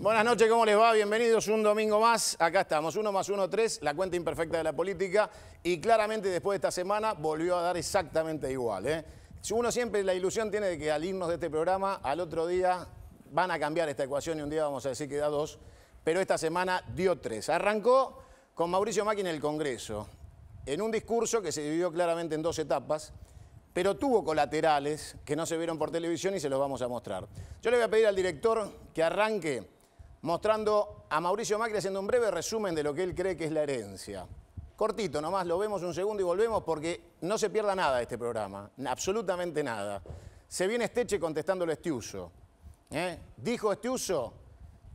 Buenas noches, ¿cómo les va? Bienvenidos un domingo más. Acá estamos, 1 más 1, 3, la cuenta imperfecta de la política. Y claramente después de esta semana volvió a dar exactamente igual, ¿eh? Uno siempre la ilusión tiene de que al irnos de este programa, al otro día van a cambiar esta ecuación y un día vamos a decir que da 2. Pero esta semana dio 3. Arrancó con Mauricio Macri en el Congreso, en un discurso que se dividió claramente en 2 etapas, pero tuvo colaterales que no se vieron por televisión y se los vamos a mostrar. Yo le voy a pedir al director que arranque mostrando a Mauricio Macri haciendo un breve resumen de lo que él cree que es la herencia. Cortito nomás, lo vemos un segundo y volvemos porque no se pierda nada de este programa, absolutamente nada. Se viene Esteche contestándole a Estiuso. Dijo Estiuso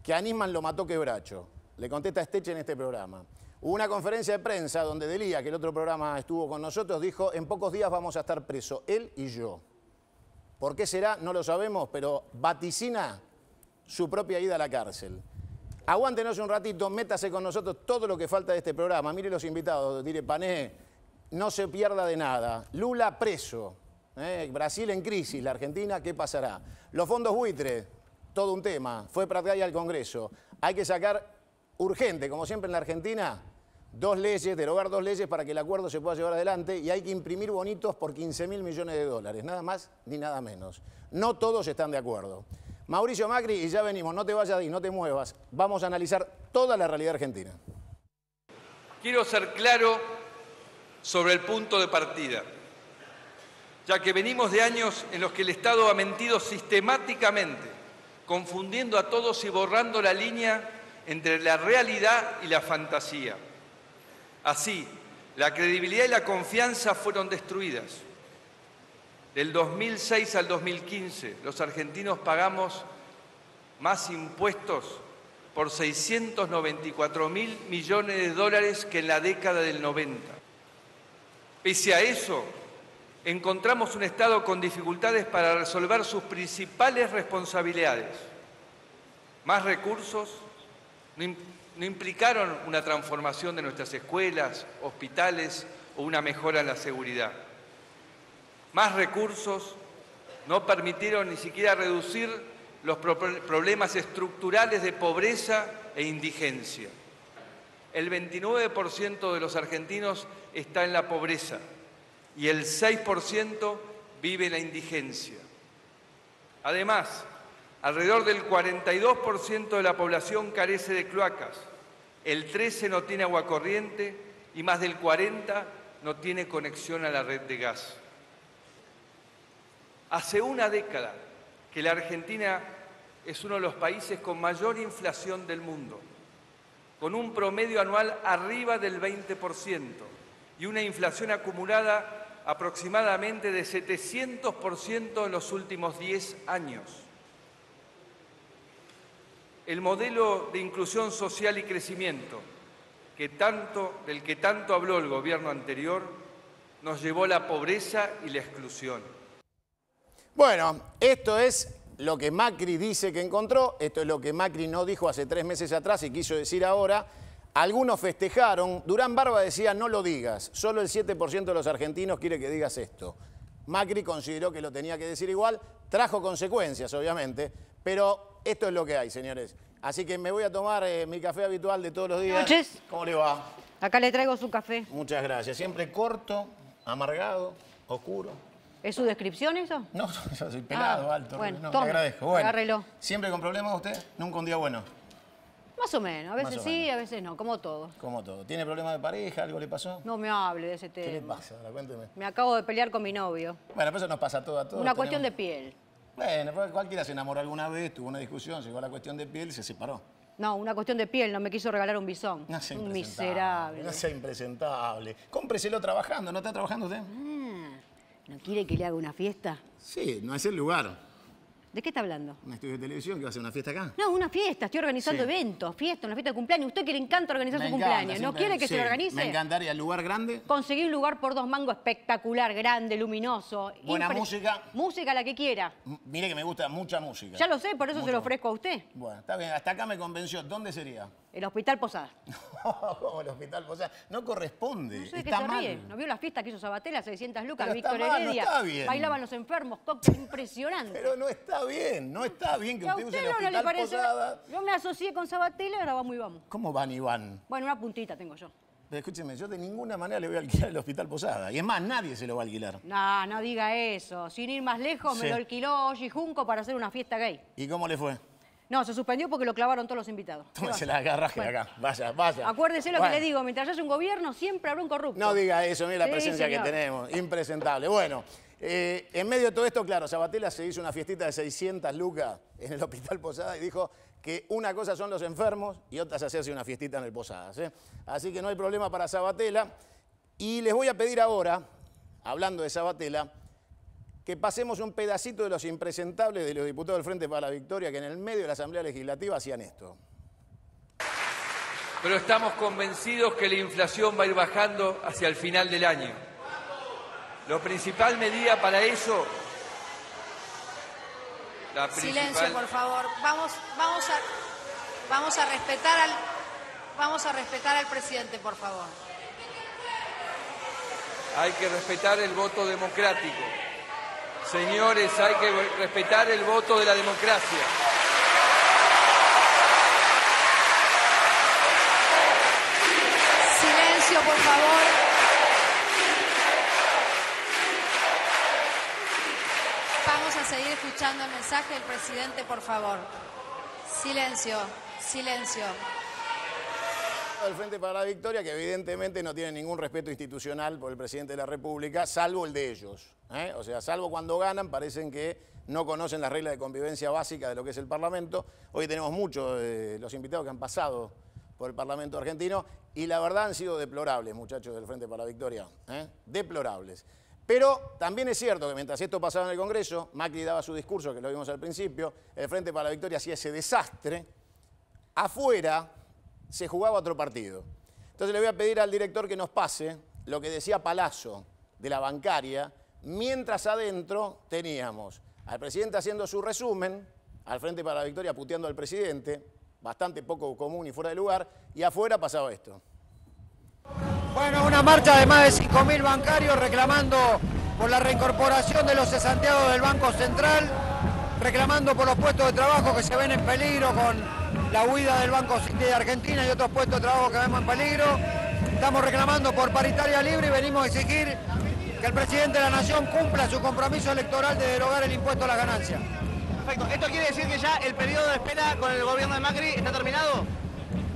que a Nisman lo mató Quebracho. Le contesta Esteche en este programa. Hubo una conferencia de prensa donde Delía, que el otro programa estuvo con nosotros, dijo: en pocos días vamos a estar presos, él y yo. ¿Por qué será? No lo sabemos, pero vaticina su propia ida a la cárcel. Aguántenos un ratito, métase con nosotros todo lo que falta de este programa. Mire los invitados, Dire Pané, no se pierda de nada. Lula preso, Brasil en crisis, la Argentina, ¿qué pasará? Los fondos buitres, todo un tema. Fue Pratgay al Congreso. Hay que sacar urgente, como siempre en la Argentina, 2 leyes, derogar 2 leyes para que el acuerdo se pueda llevar adelante, y hay que imprimir bonitos por 15.000 millones de dólares, nada más ni nada menos. No todos están de acuerdo. Mauricio Macri, y ya venimos, no te vayas de ahí, no te muevas. Vamos a analizar toda la realidad argentina. Quiero ser claro sobre el punto de partida, ya que venimos de años en los que el Estado ha mentido sistemáticamente, confundiendo a todos y borrando la línea entre la realidad y la fantasía. Así, la credibilidad y la confianza fueron destruidas. Del 2006 al 2015, los argentinos pagamos más impuestos por 694.000 millones de dólares que en la década del 90. Pese a eso, encontramos un Estado con dificultades para resolver sus principales responsabilidades. Más recursos no implicaron una transformación de nuestras escuelas, hospitales o una mejora en la seguridad. Más recursos no permitieron ni siquiera reducir los problemas estructurales de pobreza e indigencia. El 29% de los argentinos está en la pobreza y el 6% vive en la indigencia. Además, alrededor del 42% de la población carece de cloacas, el 13% no tiene agua corriente y más del 40% no tiene conexión a la red de gas. Hace una década que la Argentina es uno de los países con mayor inflación del mundo, con un promedio anual arriba del 20% y una inflación acumulada aproximadamente de 700% en los últimos 10 años. El modelo de inclusión social y crecimiento del que tanto habló el gobierno anterior nos llevó a la pobreza y la exclusión. Bueno, esto es lo que Macri dice que encontró, esto es lo que Macri no dijo hace 3 meses atrás y quiso decir ahora. Algunos festejaron, Durán Barba decía no lo digas, solo el 7% de los argentinos quiere que digas esto. Macri consideró que lo tenía que decir igual, trajo consecuencias obviamente, pero esto es lo que hay, señores. Así que me voy a tomar mi café habitual de todos los días. Buenas noches. ¿Cómo le va? Acá le traigo su café. Muchas gracias, siempre corto, amargado, oscuro. ¿Es su descripción eso? No, yo soy pelado, alto. Bueno, no, tome, te agradezco. Bueno, agárrelo. ¿Siempre con problemas usted? ¿Nunca un día bueno? Más o menos, a veces Más o sí, menos. a veces no, como todo. Como todo. ¿Tiene problemas de pareja? ¿Algo le pasó? No me hable de ese tema. ¿Qué le pasa? Ahora, cuénteme. Me acabo de pelear con mi novio. Bueno, pero eso nos pasa a todos. Una cuestión de piel. Bueno, pues cualquiera se enamoró alguna vez, tuvo una discusión, llegó a la cuestión de piel y se separó. No, una cuestión de piel, no me quiso regalar un bisón. No sea Un impresentable. miserable. No sea impresentable. Cómpreselo trabajando, ¿no está trabajando usted? ¿No quiere que le haga una fiesta? Sí, no es el lugar. ¿De qué está hablando? Un estudio de televisión que va a hacer una fiesta acá. No, una fiesta. Estoy organizando Sí. eventos, fiestas, una fiesta de cumpleaños. ¿Usted que le encanta organizar su cumpleaños? ¿No quiere que se lo organice? Me encantaría. ¿Lugar grande? Conseguí un lugar por 2 mangos espectacular, grande, luminoso. Buena música. Música la que quiera. Mire que me gusta mucha música. Ya lo sé, por eso se lo ofrezco a usted. Bueno, está bien. Hasta acá me convenció. ¿Dónde sería? El Hospital Posadas. Como el Hospital Posadas. No corresponde. No sé de qué está se mal. ríe. ¿No vio la fiesta que hizo Sabatella, 600 lucas, Pero Víctor está mal, no Heredia? está bien. Bailaban los enfermos, cóctel impresionante. Pero no está bien, no está bien que ¿Y a usted use usted el no le Hospital parece? Posadas. Yo me asocié con Sabatella y ahora vamos y vamos. ¿Cómo van y van? Bueno, una puntita tengo yo. Pero escúcheme, yo de ninguna manera le voy a alquilar el Hospital Posadas. Y es más, nadie se lo va a alquilar. No, no diga eso. Sin ir más lejos, Sí. me lo alquiló Oji Junco para hacer una fiesta gay. ¿Y cómo le fue? No, se suspendió porque lo clavaron todos los invitados. Tómese la garraje Bueno. acá. Vaya. Acuérdese lo Bueno. que le digo, mientras haya un gobierno siempre habrá un corrupto. No diga eso, mire la Sí, presencia señor. que tenemos. Impresentable. Bueno, en medio de todo esto, claro, Sabatella se hizo una fiestita de 600 lucas en el Hospital Posadas y dijo que una cosa son los enfermos y otra es hacerse una fiestita en el Posadas. Así que no hay problema para Sabatella. Y les voy a pedir ahora, hablando de Sabatella, que pasemos un pedacito de los impresentables de los diputados del Frente para la Victoria que en el medio de la Asamblea Legislativa hacían esto. Pero estamos convencidos que la inflación va a ir bajando hacia el final del año. La principal medida para eso... Silencio, por favor. Vamos a respetar al presidente, por favor. Hay que respetar el voto democrático. Señores, hay que respetar el voto de la democracia. Silencio, por favor. Vamos a seguir escuchando el mensaje del presidente, por favor. Silencio. Del Frente para la Victoria, que evidentemente no tiene ningún respeto institucional por el presidente de la República, salvo el de ellos. O sea, salvo cuando ganan, parecen que no conocen las reglas de convivencia básica de lo que es el Parlamento. Hoy tenemos muchos de los invitados que han pasado por el Parlamento argentino y la verdad han sido deplorables, muchachos del Frente para la Victoria. Deplorables. Pero también es cierto que mientras esto pasaba en el Congreso, Macri daba su discurso, que lo vimos al principio, el Frente para la Victoria hacía ese desastre. Afuera se jugaba otro partido. Entonces le voy a pedir al director que nos pase lo que decía Palazzo de la bancaria, mientras adentro teníamos al presidente haciendo su resumen, al Frente para la Victoria puteando al presidente, bastante poco común y fuera de lugar, y afuera pasaba esto. Bueno, una marcha de más de 5.000 bancarios reclamando por la reincorporación de los cesanteados del Banco Central, reclamando por los puestos de trabajo que se ven en peligro con la huida del Banco de Argentina y otros puestos de trabajo que vemos en peligro. Estamos reclamando por paritaria libre y venimos a exigir que el presidente de la Nación cumpla su compromiso electoral de derogar el impuesto a las ganancias. Perfecto. ¿Esto quiere decir que ya el periodo de espera con el gobierno de Macri está terminado?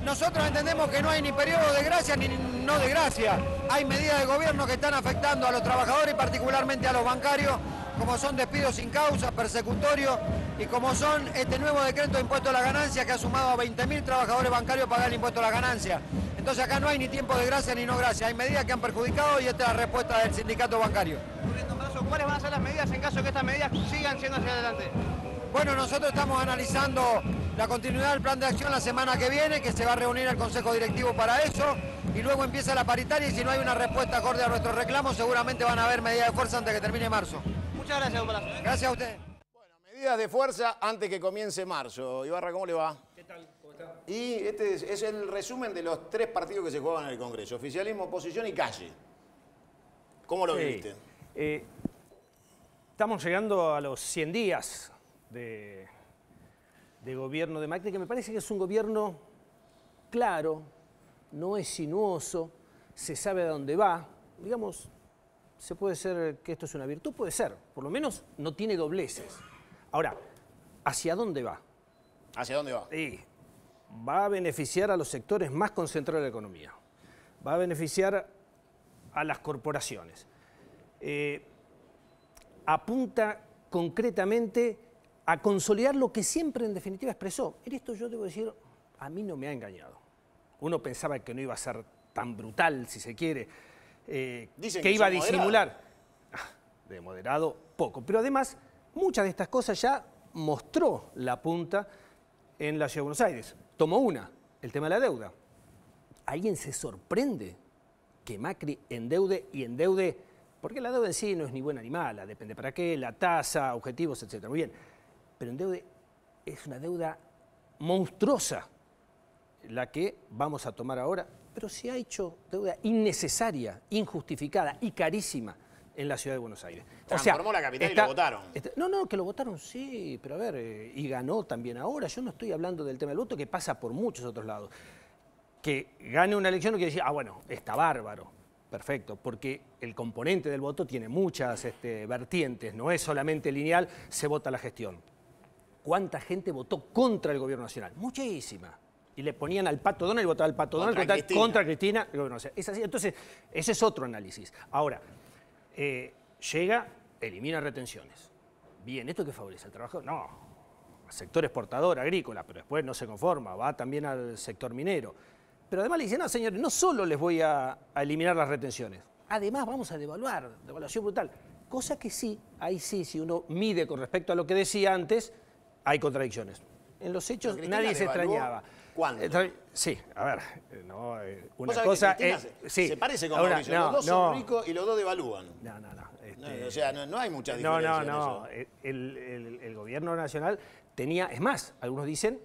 Nosotros entendemos que no hay ni periodo de gracia ni no de gracia. Hay medidas de gobierno que están afectando a los trabajadores y particularmente a los bancarios, como son despidos sin causa, persecutorios, y como son este nuevo decreto de impuesto a la ganancia que ha sumado a 20.000 trabajadores bancarios a pagar el impuesto a la ganancia. Entonces acá no hay ni tiempo de gracia ni no gracia. Hay medidas que han perjudicado y esta es la respuesta del sindicato bancario. ¿Cuáles van a ser las medidas en caso de que estas medidas sigan siendo hacia adelante? Bueno, nosotros estamos analizando la continuidad del plan de acción la semana que viene, que se va a reunir el Consejo Directivo para eso, y luego empieza la paritaria y si no hay una respuesta acorde a nuestros reclamos, seguramente van a haber medidas de fuerza antes de que termine marzo. Muchas gracias, don Palazzo. Gracias a usted. Bueno, medidas de fuerza antes que comience marzo. Ibarra, ¿cómo le va? ¿Qué tal? ¿Cómo está? Y este es el resumen de los 3 partidos que se jugaban en el Congreso. Oficialismo, oposición y calle. ¿Cómo lo viste? Estamos llegando a los 100 días de gobierno de Macri, que me parece que es un gobierno claro, no es sinuoso, se sabe a dónde va. Digamos, se puede ser que esto es una virtud, puede ser, por lo menos no tiene dobleces. Ahora, ¿hacia dónde va? ¿Hacia dónde va? Va a beneficiar a los sectores más concentrados de la economía, va a beneficiar a las corporaciones. Apunta concretamente a consolidar lo que siempre en definitiva expresó. En esto yo debo decir, a mí no me ha engañado. Uno pensaba que no iba a ser tan brutal, si se quiere, que iba a disimular. De moderado, poco. Pero además, muchas de estas cosas ya mostró la punta en la Ciudad de Buenos Aires. Tomó una, el tema de la deuda. ¿Alguien se sorprende que Macri endeude? Porque la deuda en sí no es ni buena ni mala, depende para qué, la tasa, objetivos, etc. Muy bien. Pero endeude es una deuda monstruosa. la que vamos a tomar ahora, pero se ha hecho deuda innecesaria, injustificada y carísima en la ciudad de Buenos Aires. Transformó la capital y lo votaron. No, que lo votaron sí, pero a ver, y ganó también ahora. Yo no estoy hablando del tema del voto, que pasa por muchos otros lados. Que gane una elección no quiere decir, bueno, está bárbaro. Perfecto, porque el componente del voto tiene muchas vertientes, no es solamente lineal, se vota la gestión. ¿Cuánta gente votó contra el gobierno nacional? Muchísima. Y le ponían al Pato Donald y votaba al Pato Donald contra Cristina. Es así. Entonces, ese es otro análisis. Ahora, llega, elimina retenciones. Bien, ¿esto qué favorece? ¿El trabajo? No. Sector exportador, agrícola, pero después no se conforma, va también al sector minero. Pero además le dicen, no, señores, no solo les voy a eliminar las retenciones, además vamos a devaluar, devaluación brutal. Cosa que sí, ahí sí, si uno mide con respecto a lo que decía antes, hay contradicciones. En los hechos nadie se extrañaba. ¿Cuándo? Sí, a ver, una ¿Vos cosa es... sí. Se parece con Mauricio, los dos son ricos y los dos devalúan. O sea, no hay mucha diferencia en eso. El gobierno nacional tenía, es más, algunos dicen,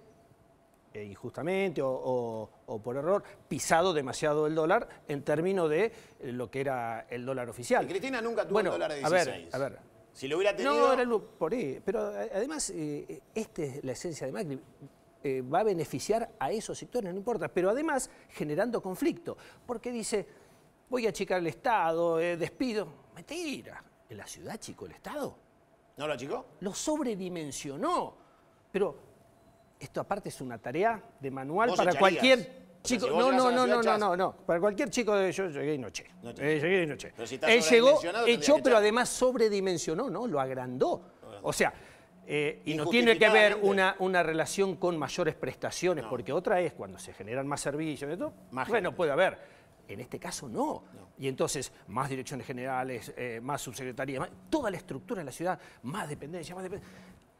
injustamente o por error, pisado demasiado el dólar en términos de lo que era el dólar oficial. Y Cristina nunca tuvo el dólar de 16. A ver. Si lo hubiera tenido... No, era por ahí. Pero además, esta es la esencia de Macri. Va a beneficiar a esos sectores, no importa. Pero además, generando conflicto. Porque dice, voy a achicar el Estado, despido. Mentira. ¿En la ciudad achicó el Estado? ¿No lo achicó? Lo sobredimensionó. Pero... esto aparte es una tarea de manual para cualquier chico. No. Para cualquier chico, yo llegué y no eché. Pero si está él llegó, echó, pero echar. además sobredimensionó, ¿no? Lo agrandó. O sea, y no tiene que ver una relación con mayores prestaciones, porque otra es cuando se generan más servicios, ¿no? Bueno, puede haber. En este caso no. Y entonces, más direcciones generales, más subsecretarías, toda la estructura de la ciudad, más dependencia,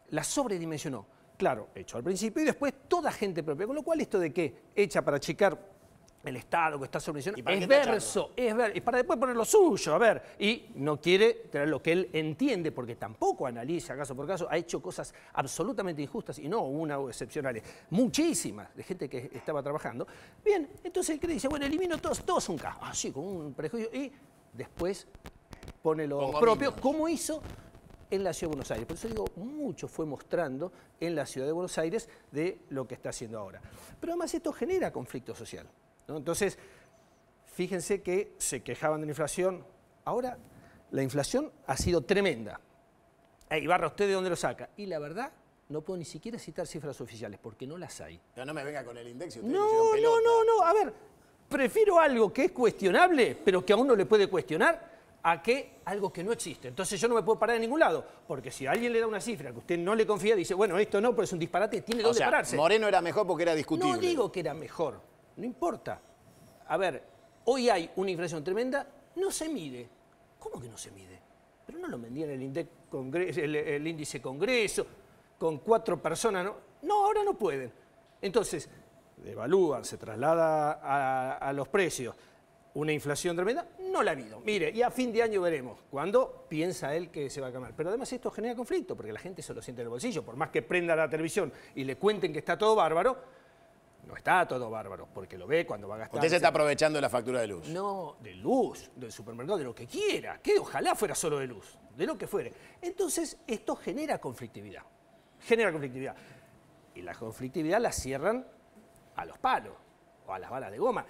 la sobredimensionó. Claro, hecho al principio y después toda gente propia. Con lo cual esto de que echa para achicar el Estado, que está subvencionado, es verso, es para después poner lo suyo, a ver. Y no quiere tener lo que él entiende, porque tampoco analiza caso por caso, ha hecho cosas absolutamente injustas, y no una o excepcionales, muchísimas, de gente que estaba trabajando. Bien, entonces él dice, bueno, elimino todos un caso, así, con un prejuicio, y después pone lo propio, como hizo en la Ciudad de Buenos Aires. Por eso digo, mucho fue mostrando en la Ciudad de Buenos Aires de lo que está haciendo ahora. Pero además esto genera conflicto social, ¿no? Entonces, fíjense que se quejaban de la inflación. Ahora, la inflación ha sido tremenda. Ibarra, ¿usted de dónde lo saca? Y la verdad, no puedo ni siquiera citar cifras oficiales, porque no las hay. Pero no me venga con el index. No. A ver, prefiero algo que es cuestionable, pero que a uno le puede cuestionar, a que algo que no existe. Entonces yo no me puedo parar en ningún lado, porque si alguien le da una cifra que usted no le confía, dice, bueno, esto no, pero es un disparate, tiene dónde pararse. Moreno era mejor porque era discutible. No digo que era mejor, no importa. A ver, hoy hay una inflación tremenda, no se mide. ¿Cómo que no se mide? Pero no lo vendían el índice Congreso, con 4 personas, ¿no? No, ahora no pueden. Entonces, devalúan, se traslada a los precios. Una inflación tremenda, no la ha habido. Mire, y a fin de año veremos cuándo piensa él que se va a calmar. Pero además esto genera conflicto, porque la gente se lo siente en el bolsillo. Por más que prenda la televisión y le cuenten que está todo bárbaro, no está todo bárbaro, porque lo ve cuando va a gastar. Usted se está aprovechando de la factura de luz. No, de luz, del supermercado, de lo que quiera. Que ojalá fuera solo de luz, de lo que fuere. Entonces, esto genera conflictividad. Y la conflictividad la cierran a los palos o a las balas de goma.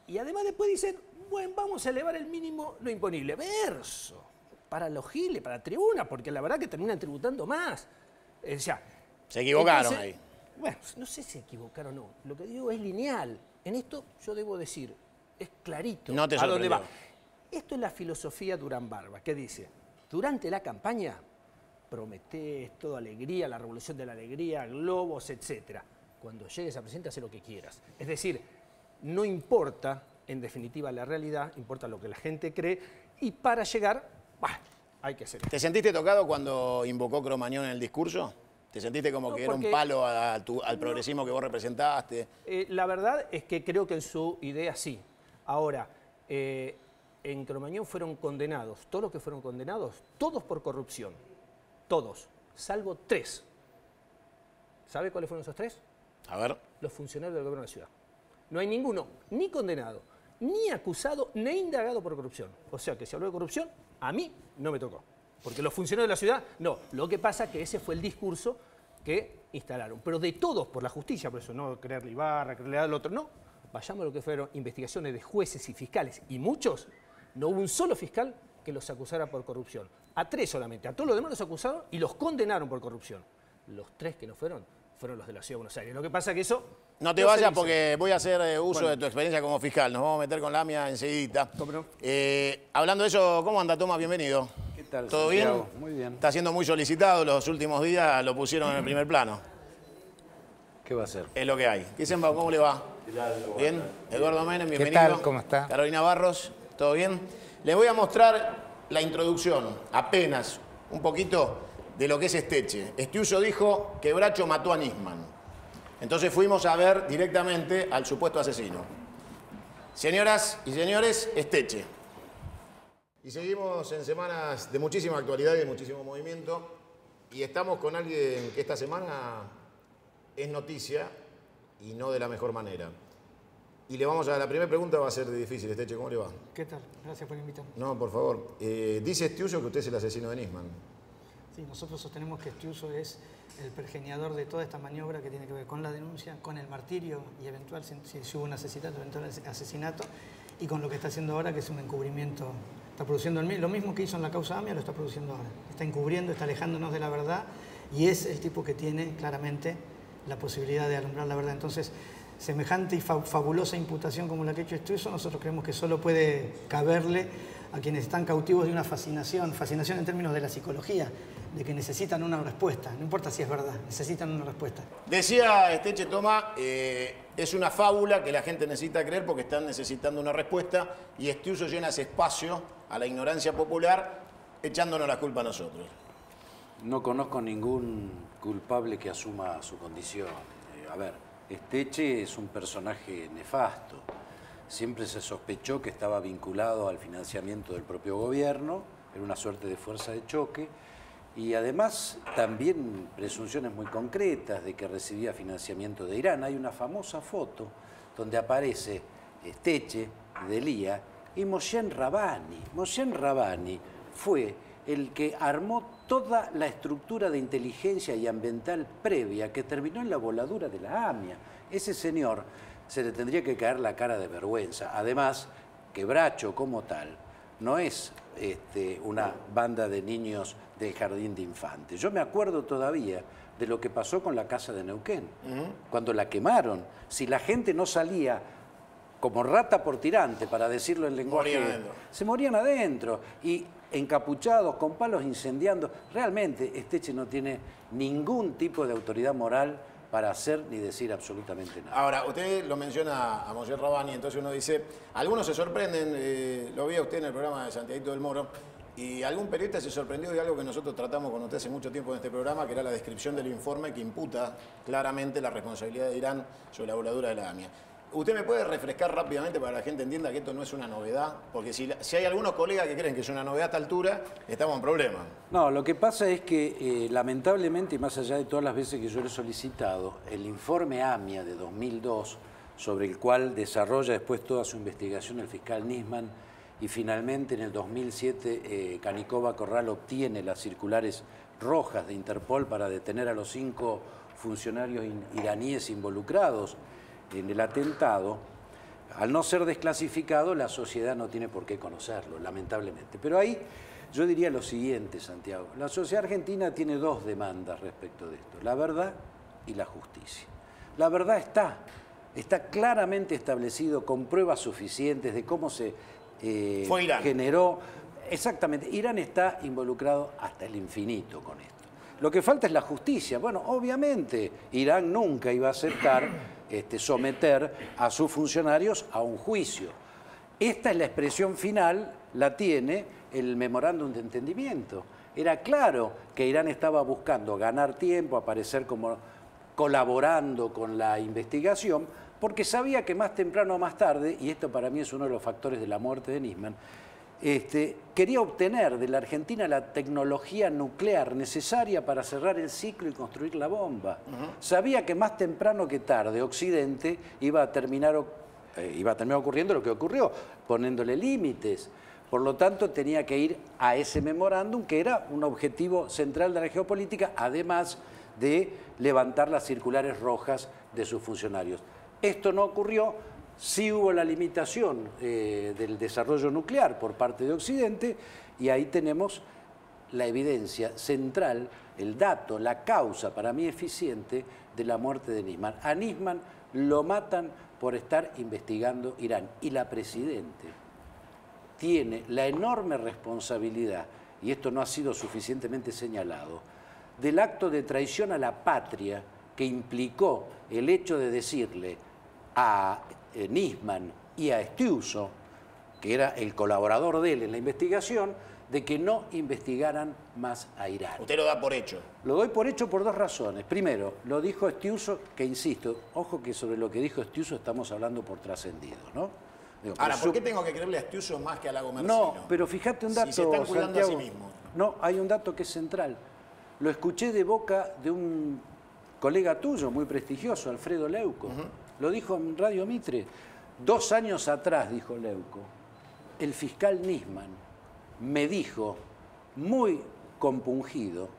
Y además después dicen, bueno, vamos a elevar el mínimo lo imponible. Verso, para los giles, para la tribuna, porque la verdad que terminan tributando más. O sea, se equivocaron ahí. Bueno, no sé si se equivocaron o no. Lo que digo es lineal. En esto yo debo decir, es clarito no te a dónde va. Esto es la filosofía Durán Barba, que dice, durante la campaña prometés toda alegría, la revolución de la alegría, globos, etc. Cuando llegues a presidente, haz lo que quieras. Es decir, no importa, en definitiva, la realidad, importa lo que la gente cree, y para llegar, hay que hacer. ¿Te sentiste tocado cuando invocó Cromañón en el discurso? ¿Te sentiste como que era un palo al progresismo que vos representaste? La verdad es que creo que en su idea sí. Ahora, en Cromañón fueron condenados, todos los que fueron condenados, todos por corrupción. Todos, salvo 3. ¿Sabe cuáles fueron esos 3? A ver. Los funcionarios del gobierno de la ciudad. No hay ninguno, ni condenado, ni acusado, ni indagado por corrupción. O sea que si habló de corrupción, a mí no me tocó. Porque los funcionarios de la ciudad, no. Lo que pasa es que ese fue el discurso que instalaron. Pero de todos por la justicia, por eso no creerle Ibarra, creerle al otro, no. Vayamos a lo que fueron investigaciones de jueces y fiscales, y muchos, no hubo un solo fiscal que los acusara por corrupción. A 3 solamente, a todos los demás los acusaron y los condenaron por corrupción. Los 3 que no fueron los de la Ciudad de Buenos Aires. Lo que pasa es que eso... No te vayas porque voy a hacer uso de tu experiencia como fiscal. Nos vamos a meter con la AMIA enseguidita. ¿Cómo no? Hablando de eso, ¿cómo anda, Tomás? Bienvenido. ¿Qué tal, ¿Todo Santiago? bien? Muy bien. Está siendo muy solicitado. Los últimos días lo pusieron en el primer plano. ¿Qué va a hacer? Es lo que hay. Kisenbaum, ¿cómo le va? Bien. Eduardo Menem, bienvenido. ¿Qué tal? ¿Cómo está? Carolina Barros, ¿todo bien? Les voy a mostrar la introducción, apenas, un poquito de lo que es Esteche. Estiuso dijo que Bracho mató a Nisman. Entonces fuimos a ver directamente al supuesto asesino. Señoras y señores, Esteche. Y seguimos en semanas de muchísima actualidad y de muchísimo movimiento. Y estamos con alguien que esta semana es noticia y no de la mejor manera. Y le vamos a la primera pregunta, va a ser difícil, Esteche, ¿cómo le va? ¿Qué tal? Gracias por invitarme. No, por favor. Dice Estiuso que usted es el asesino de Nisman. Sí, nosotros sostenemos que Estiuso es el pergeniador de toda esta maniobra que tiene que ver con la denuncia, con el martirio y eventual, si hubo un asesinato, eventual asesinato, y con lo que está haciendo ahora, que es un encubrimiento. Está produciendo lo mismo que hizo en la causa AMIA, lo está produciendo ahora. Está encubriendo, está alejándonos de la verdad, y es el tipo que tiene claramente la posibilidad de alumbrar la verdad. Entonces, semejante y fabulosa imputación como la que ha hecho Estiuso, nosotros creemos que solo puede caberle a quienes están cautivos de una fascinación en términos de la psicología, de que necesitan una respuesta, no importa si es verdad, necesitan una respuesta. Decía Esteche, Toma, es una fábula que la gente necesita creer porque están necesitando una respuesta y Estiuso llena ese espacio a la ignorancia popular echándonos la culpa a nosotros. No conozco ningún culpable que asuma su condición. A ver, Esteche es un personaje nefasto. Siempre se sospechó que estaba vinculado al financiamiento del propio gobierno, era una suerte de fuerza de choque, y además también presunciones muy concretas de que recibía financiamiento de Irán. Hay una famosa foto donde aparece Esteche, Delía y Moshen Rabbani. Moshen Rabbani fue el que armó toda la estructura de inteligencia y ambiental previa que terminó en la voladura de la AMIA. Ese señor se le tendría que caer la cara de vergüenza. Además, que Bracho como tal no es una banda de niños del jardín de infantes. Yo me acuerdo todavía de lo que pasó con la casa de Neuquén, cuando la quemaron. Si la gente no salía como rata por tirante, para decirlo en lenguaje, se morían adentro. Y encapuchados, con palos incendiando. Realmente Esteche no tiene ningún tipo de autoridad moral para hacer ni decir absolutamente nada. Ahora, usted lo menciona a Moshen Rabbani, entonces uno dice, algunos se sorprenden, lo vi a usted en el programa de Santiaguito del Moro, y algún periodista se sorprendió de algo que nosotros tratamos con usted hace mucho tiempo en este programa, que era la descripción del informe que imputa claramente la responsabilidad de Irán sobre la voladura de la AMIA. ¿Usted me puede refrescar rápidamente para que la gente entienda que esto no es una novedad? Porque si hay algunos colegas que creen que es una novedad a esta altura, estamos en problemas. No, lo que pasa es que lamentablemente, más allá de todas las veces que yo lo he solicitado, el informe AMIA de 2002, sobre el cual desarrolla después toda su investigación el fiscal Nisman, y finalmente en el 2007 Canicova Corral obtiene las circulares rojas de Interpol para detener a los 5 funcionarios iraníes involucrados en el atentado. Al no ser desclasificado, la sociedad no tiene por qué conocerlo, lamentablemente. Pero ahí yo diría lo siguiente, Santiago. La sociedad argentina tiene 2 demandas respecto de esto, la verdad y la justicia. La verdad está claramente establecido con pruebas suficientes de cómo se generó. Exactamente, Irán está involucrado hasta el infinito con esto. Lo que falta es la justicia. Bueno, obviamente Irán nunca iba a aceptar someter a sus funcionarios a un juicio. Esta es la expresión final, la tiene el memorándum de entendimiento. Era claro que Irán estaba buscando ganar tiempo, aparecer como colaborando con la investigación, porque sabía que más temprano o más tarde, y esto para mí es uno de los factores de la muerte de Nisman, quería obtener de la Argentina la tecnología nuclear necesaria para cerrar el ciclo y construir la bomba. Sabía que más temprano que tarde Occidente iba a terminar ocurriendo lo que ocurrió, poniéndole límites. Por lo tanto, tenía que ir a ese memorándum, que era un objetivo central de la geopolítica, además de levantar las circulares rojas de sus funcionarios. Esto no ocurrió. Sí hubo la limitación del desarrollo nuclear por parte de Occidente, y ahí tenemos la evidencia central, el dato, la causa para mí eficiente de la muerte de Nisman. A Nisman lo matan por estar investigando Irán, y la Presidente tiene la enorme responsabilidad, y esto no ha sido suficientemente señalado, del acto de traición a la patria que implicó el hecho de decirle a Nisman y a Stiuso, que era el colaborador de él en la investigación, de que no investigaran más a Irán. Usted lo da por hecho. Lo doy por hecho por dos razones. Primero, lo dijo Stiuso, que insisto, ojo que sobre lo que dijo Stiuso estamos hablando por trascendido, ¿no? Digo, ahora, ¿por qué tengo que creerle a Stiuso más que a Lagomarsino? No, pero fíjate un dato, si se están cuidando Santiago, a sí mismos. No, hay un dato que es central. Lo escuché de boca de un colega tuyo muy prestigioso, Alfredo Leuco. Lo dijo en Radio Mitre. 2 años atrás, dijo Leuco, el fiscal Nisman me dijo, muy compungido,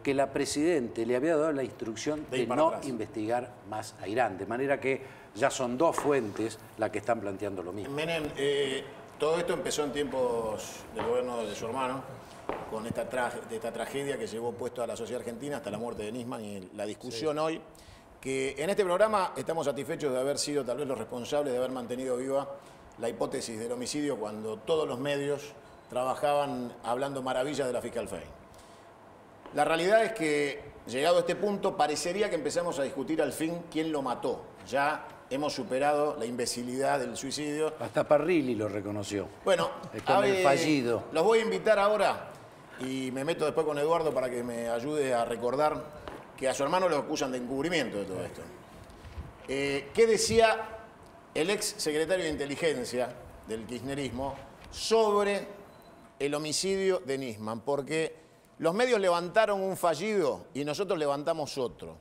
que la Presidente le había dado la instrucción de no investigar más a Irán. De manera que ya son 2 fuentes las que están planteando lo mismo. Menem, todo esto empezó en tiempos del gobierno de su hermano, con esta tragedia que llevó puesto a la sociedad argentina hasta la muerte de Nisman, y la discusión hoy, que en este programa estamos satisfechos de haber sido tal vez los responsables de haber mantenido viva la hipótesis del homicidio cuando todos los medios trabajaban hablando maravillas de la fiscal Fein. La realidad es que, llegado a este punto, parecería que empezamos a discutir al fin quién lo mató. Ya hemos superado la imbecilidad del suicidio. Hasta Parrilli lo reconoció. Bueno, con el fallido. Los voy a invitar ahora, y me meto después con Eduardo para que me ayude a recordar que a su hermano lo acusan de encubrimiento de todo esto. ¿Qué decía el ex secretario de Inteligencia del kirchnerismo sobre el homicidio de Nisman? Porque los medios levantaron un fallido y nosotros levantamos otro.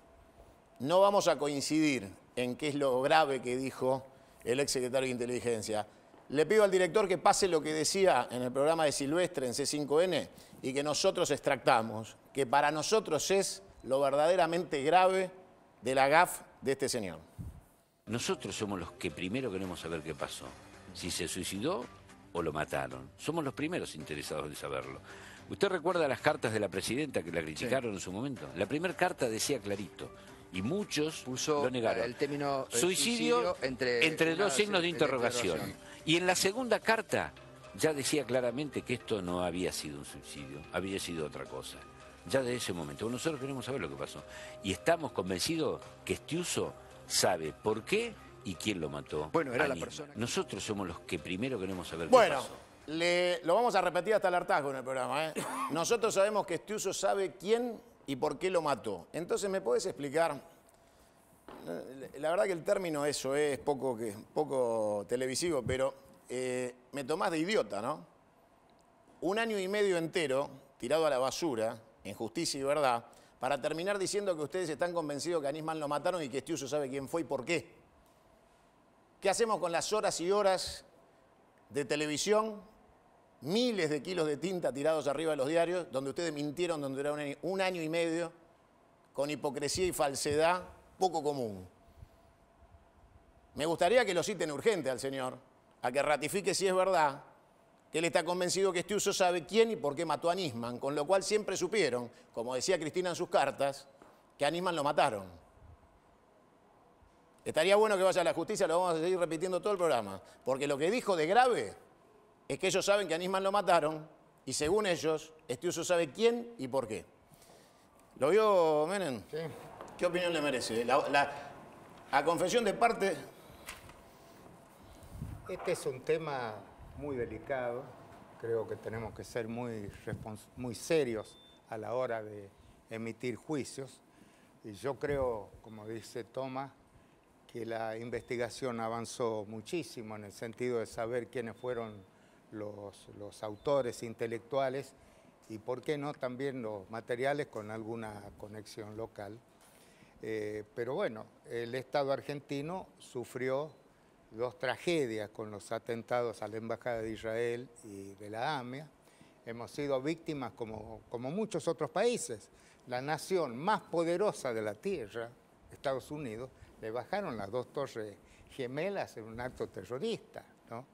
No vamos a coincidir en qué es lo grave que dijo el ex secretario de Inteligencia. Le pido al director que pase lo que decía en el programa de Silvestre en C5N y que nosotros extractamos, que para nosotros es lo verdaderamente grave de la gaffe de este señor. Nosotros somos los que primero queremos saber qué pasó. Si se suicidó o lo mataron. Somos los primeros interesados en saberlo. ¿Usted recuerda las cartas de la presidenta que la criticaron en su momento? La primera carta decía clarito, y muchos lo negaron. El término suicidio entre 2 signos de interrogación. Y en la segunda carta ya decía claramente que esto no había sido un suicidio, había sido otra cosa. Ya de ese momento. Nosotros queremos saber lo que pasó. Y estamos convencidos que Stiuso sabe por qué y quién lo mató. Bueno, era la persona. Nosotros somos los que primero queremos saber qué bueno, pasó. Lo vamos a repetir hasta el hartazgo en el programa. Nosotros sabemos que Stiuso sabe quién y por qué lo mató. Entonces, ¿me puedes explicar? La verdad que el término eso es poco televisivo, pero me tomás de idiota, ¿no? 1 año y medio entero tirado a la basura, en Justicia y Verdad, para terminar diciendo que ustedes están convencidos que a Nisman lo mataron y que Stiuso sabe quién fue y por qué. ¿Qué hacemos con las horas y horas de televisión, miles de kilos de tinta tirados arriba de los diarios, donde ustedes mintieron, donde era 1 año y medio, con hipocresía y falsedad poco común? Me gustaría que lo citen urgente al señor, a que ratifique si es verdad que él está convencido que Stiuso sabe quién y por qué mató a Nisman, con lo cual siempre supieron, como decía Cristina en sus cartas, que a Nisman lo mataron. Estaría bueno que vaya a la justicia, lo vamos a seguir repitiendo todo el programa, porque lo que dijo de grave es que ellos saben que a Nisman lo mataron y según ellos, Stiuso sabe quién y por qué. ¿Lo vio, Menem? Sí. ¿Qué opinión le merece? A confesión de parte... Este es un tema muy delicado. Creo que tenemos que ser muy serios a la hora de emitir juicios. Y yo creo, como dice Tomás, que la investigación avanzó muchísimo en el sentido de saber quiénes fueron los autores intelectuales y, ¿por qué no?, también los materiales con alguna conexión local. Pero bueno, el Estado argentino sufrió 2 tragedias con los atentados a la Embajada de Israel y de la AMIA. Hemos sido víctimas como muchos otros países. La nación más poderosa de la Tierra, Estados Unidos, le bajaron las 2 torres gemelas en un acto terrorista, ¿no?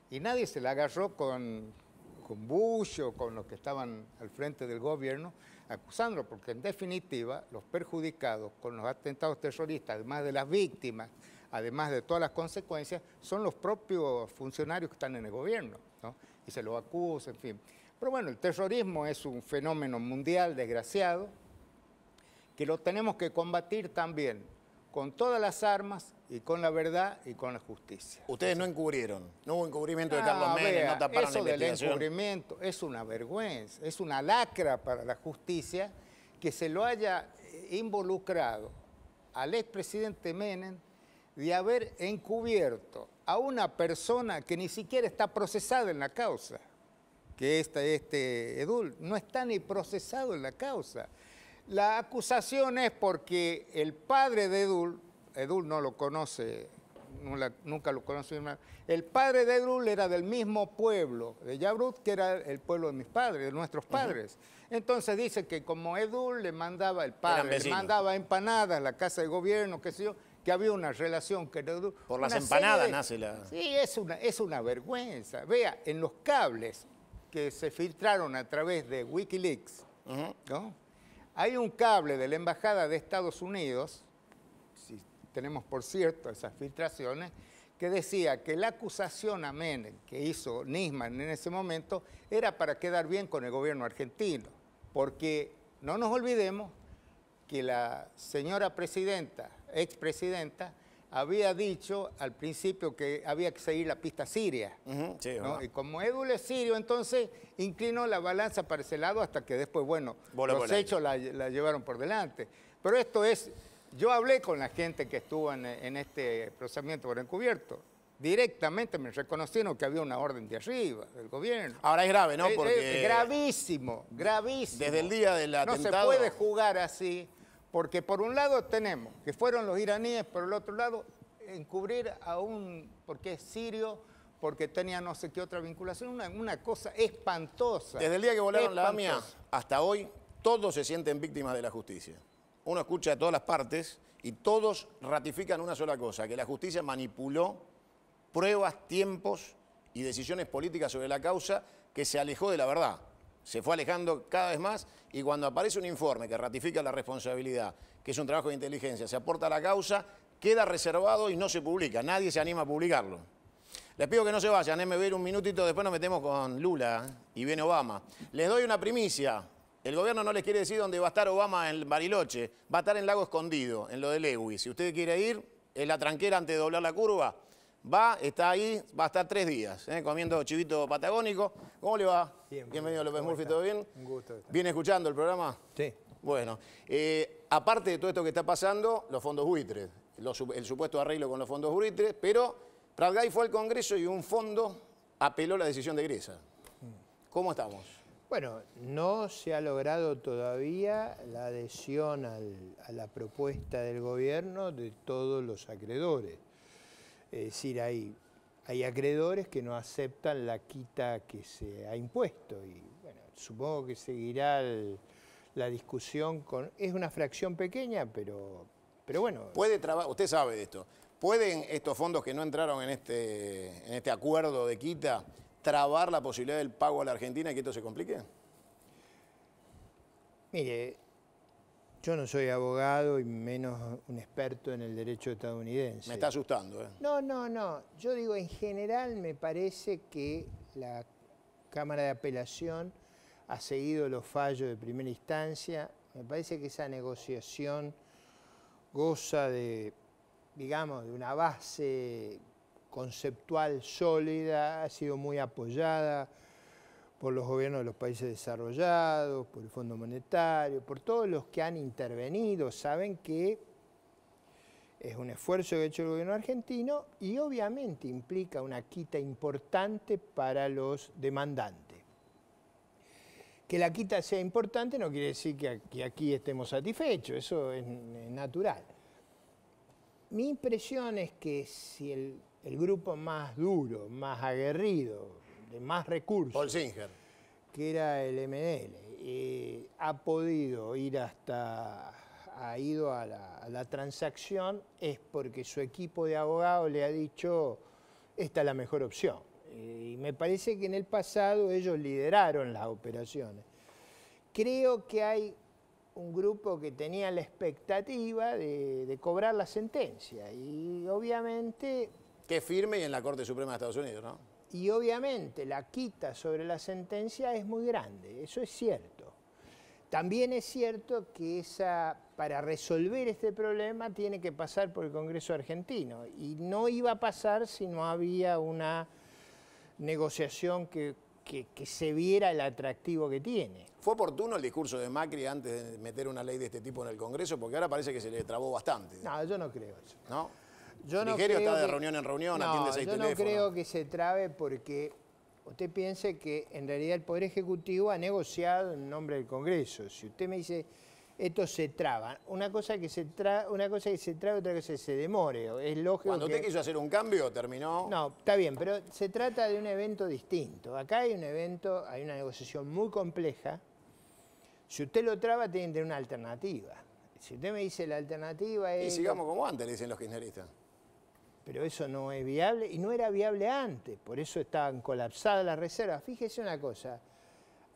Y nadie se la agarró con Bush o con los que estaban al frente del gobierno, acusándolo, porque en definitiva los perjudicados con los atentados terroristas, además de las víctimas, además de todas las consecuencias, son los propios funcionarios que están en el gobierno, ¿no? Y se los acusa, en fin. Pero bueno, el terrorismo es un fenómeno mundial desgraciado que lo tenemos que combatir también con todas las armas y con la verdad y con la justicia. Ustedes no encubrieron, no hubo encubrimiento de Carlos Menem, no taparon eso la investigación. Del encubrimiento es una vergüenza, es una lacra para la justicia que se lo haya involucrado al expresidente Menem de haber encubierto a una persona que ni siquiera está procesada en la causa, que este Edul no está ni procesado en la causa. La acusación es porque el padre de Edul no lo conoce, nunca lo conoció, el padre de Edul era del mismo pueblo de Yabrut, que era el pueblo de mis padres, de nuestros padres. Entonces dice que como Edul le mandaba, el padre le mandaba empanadas a la casa de gobierno, qué sé yo, que había una relación que Edul... Por las empanadas nace la... Sí, es una vergüenza. Vea, en los cables que se filtraron a través de Wikileaks, ¿no? Hay un cable de la Embajada de Estados Unidos, si tenemos por cierto esas filtraciones, que decía que la acusación a Menem que hizo Nisman en ese momento era para quedar bien con el gobierno argentino, porque no nos olvidemos que la señora presidenta, expresidenta, había dicho al principio que había que seguir la pista siria, sí, ¿no? Y como Edul es sirio, entonces inclinó la balanza para ese lado hasta que después, bueno, los hechos la llevaron por delante. Pero esto es, yo hablé con la gente que estuvo en este procesamiento por encubierto. Directamente me reconocieron que había una orden de arriba del gobierno. Ahora es grave, ¿no? Porque es gravísimo, gravísimo. Desde el día del atentado... No se puede jugar así. Porque por un lado tenemos que fueron los iraníes, por el otro lado encubrir a porque es sirio, porque tenía no sé qué otra vinculación, una cosa espantosa. Desde el día que volaron la AMIA hasta hoy, todos se sienten víctimas de la justicia. Uno escucha de todas las partes y todos ratifican una sola cosa, que la justicia manipuló pruebas, tiempos y decisiones políticas sobre la causa que se alejó de la verdad. Se fue alejando cada vez más y cuando aparece un informe que ratifica la responsabilidad, que es un trabajo de inteligencia, se aporta a la causa, queda reservado y no se publica. Nadie se anima a publicarlo. Les pido que no se vayan, me voy a ir un minutito, después nos metemos con Lula y viene Obama. Les doy una primicia. El gobierno no les quiere decir dónde va a estar Obama en Bariloche. Va a estar en Lago Escondido, en lo de Lewis. Si usted quiere ir, en la tranquera antes de doblar la curva, está ahí, va a estar 3 días, comiendo chivito patagónico. ¿Cómo le va? Bien, bienvenido López Murphy, ¿todo bien? Un gusto. ¿Viene escuchando el programa? Sí. Bueno, aparte de todo esto que está pasando, los fondos buitres, el supuesto arreglo con los fondos buitres, pero Pratgay fue al Congreso y un fondo apeló la decisión de Gresa. ¿Cómo estamos? Bueno, no se ha logrado todavía la adhesión a la propuesta del gobierno de todos los acreedores. Es decir, hay acreedores que no aceptan la quita que se ha impuesto y bueno, supongo que seguirá la discusión es una fracción pequeña, pero bueno. Usted sabe de esto. ¿Pueden estos fondos que no entraron en este acuerdo de quita trabar la posibilidad del pago a la Argentina y que esto se complique? Mire, yo no soy abogado y menos un experto en el derecho estadounidense. Me está asustando, ¿eh? No. Yo digo, en general me parece que la Cámara de Apelación ha seguido los fallos de primera instancia. Me parece que esa negociación goza de, digamos, de una base conceptual sólida, ha sido muy apoyada por los gobiernos de los países desarrollados, por el Fondo Monetario, por todos los que han intervenido. Saben que es un esfuerzo que ha hecho el gobierno argentino y obviamente implica una quita importante para los demandantes. Que la quita sea importante no quiere decir que aquí estemos satisfechos, eso es natural. Mi impresión es que si el grupo más duro, más aguerrido, de más recursos, Paul Singer, que era el MNL, ha podido ir ha ido a la transacción, es porque su equipo de abogados le ha dicho, esta es la mejor opción. Y me parece que en el pasado ellos lideraron las operaciones. Creo que hay un grupo que tenía la expectativa de cobrar la sentencia y obviamente... Que es firme y en la Corte Suprema de Estados Unidos, ¿no? Y obviamente la quita sobre la sentencia es muy grande, eso es cierto. También es cierto que para resolver este problema tiene que pasar por el Congreso argentino y no iba a pasar si no había una negociación que se viera el atractivo que tiene. ¿Fue oportuno el discurso de Macri antes de meter una ley de este tipo en el Congreso? Porque ahora parece que se le trabó bastante. No, yo no creo eso. ¿No? Yo no Frigerio creo está de que, reunión en reunión, no, atiende 6 teléfonos. Yo no creo que se trabe porque usted piense que en realidad el Poder Ejecutivo ha negociado en nombre del Congreso. Si usted me dice, esto se traba, una cosa que se trabe, otra cosa que se demore. Es lógico. Cuando usted quiso hacer un cambio, terminó... No, está bien, pero se trata de un evento distinto. Acá hay un evento, hay una negociación muy compleja. Si usted lo traba, tiene que tener una alternativa. Si usted me dice la alternativa es... Y sigamos como antes, le dicen los kirchneristas. Pero eso no es viable y no era viable antes, por eso estaban colapsadas las reservas. Fíjese una cosa,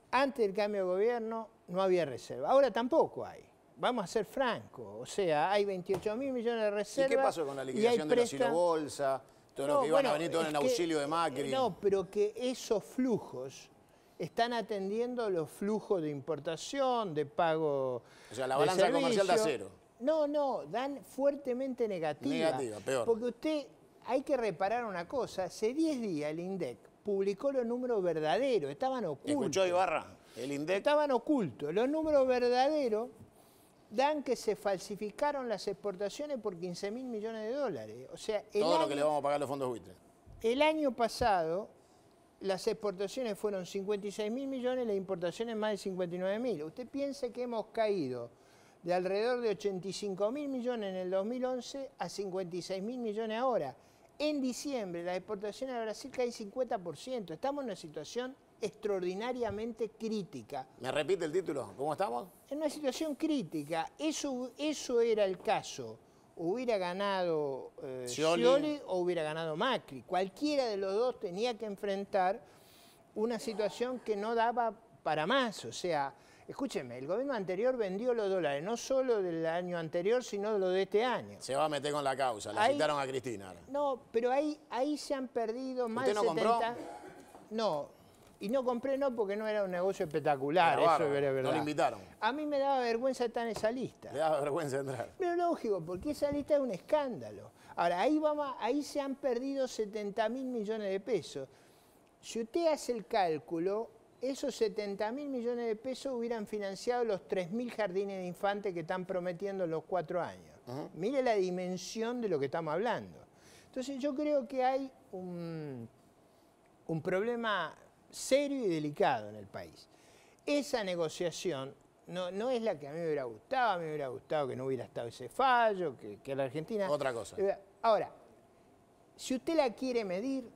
antes del cambio de gobierno no había reserva, ahora tampoco hay. Vamos a ser francos, o sea, hay 28.000 millones de reservas. ¿Y qué pasó con la liquidación de la Silobolsa? Todo lo que iban a venir todo en auxilio de Macri. No, pero que esos flujos están atendiendo los flujos de importación, de pago. O sea, la balanza comercial da cero. No, dan fuertemente negativa. Negativa, peor. Porque usted, hay que reparar una cosa, hace 10 días el INDEC publicó los números verdaderos, estaban ocultos. ¿Escuchó Ibarra? El INDEC. Estaban ocultos. Los números verdaderos dan que se falsificaron las exportaciones por 15.000 millones de dólares. O sea, todo lo que le vamos a pagar a los fondos buitre. El año pasado las exportaciones fueron 56.000 millones, las importaciones más de 59.000. Usted piensa que hemos caído de alrededor de 85.000 millones en el 2011 a 56.000 millones ahora. En diciembre las exportaciones a Brasil caen 50%. Estamos en una situación extraordinariamente crítica. ¿Me repite el título? ¿Cómo estamos? En una situación crítica. Eso era el caso. Hubiera ganado Scioli o hubiera ganado Macri. Cualquiera de los dos tenía que enfrentar una situación que no daba para más. O sea, escúcheme, el gobierno anterior vendió los dólares, no solo del año anterior, sino de lo de este año. Se va a meter con la causa, la citaron a Cristina. No, pero ahí se han perdido más de 70... ¿Usted no compró? No, y no compré porque no era un negocio espectacular, eso era verdad. No le invitaron. A mí me daba vergüenza estar en esa lista. Le daba vergüenza entrar. Pero lógico, porque esa lista es un escándalo. Ahora, ahí se han perdido 70.000 millones de pesos. Si usted hace el cálculo, esos 70.000 millones de pesos hubieran financiado los 3.000 jardines de infantes que están prometiendo en los 4 años. Mire la dimensión de lo que estamos hablando. Entonces yo creo que hay un problema serio y delicado en el país. Esa negociación no es la que a mí me hubiera gustado. A mí me hubiera gustado que no hubiera estado ese fallo, que la Argentina... Otra cosa. Ahora, si usted la quiere medir,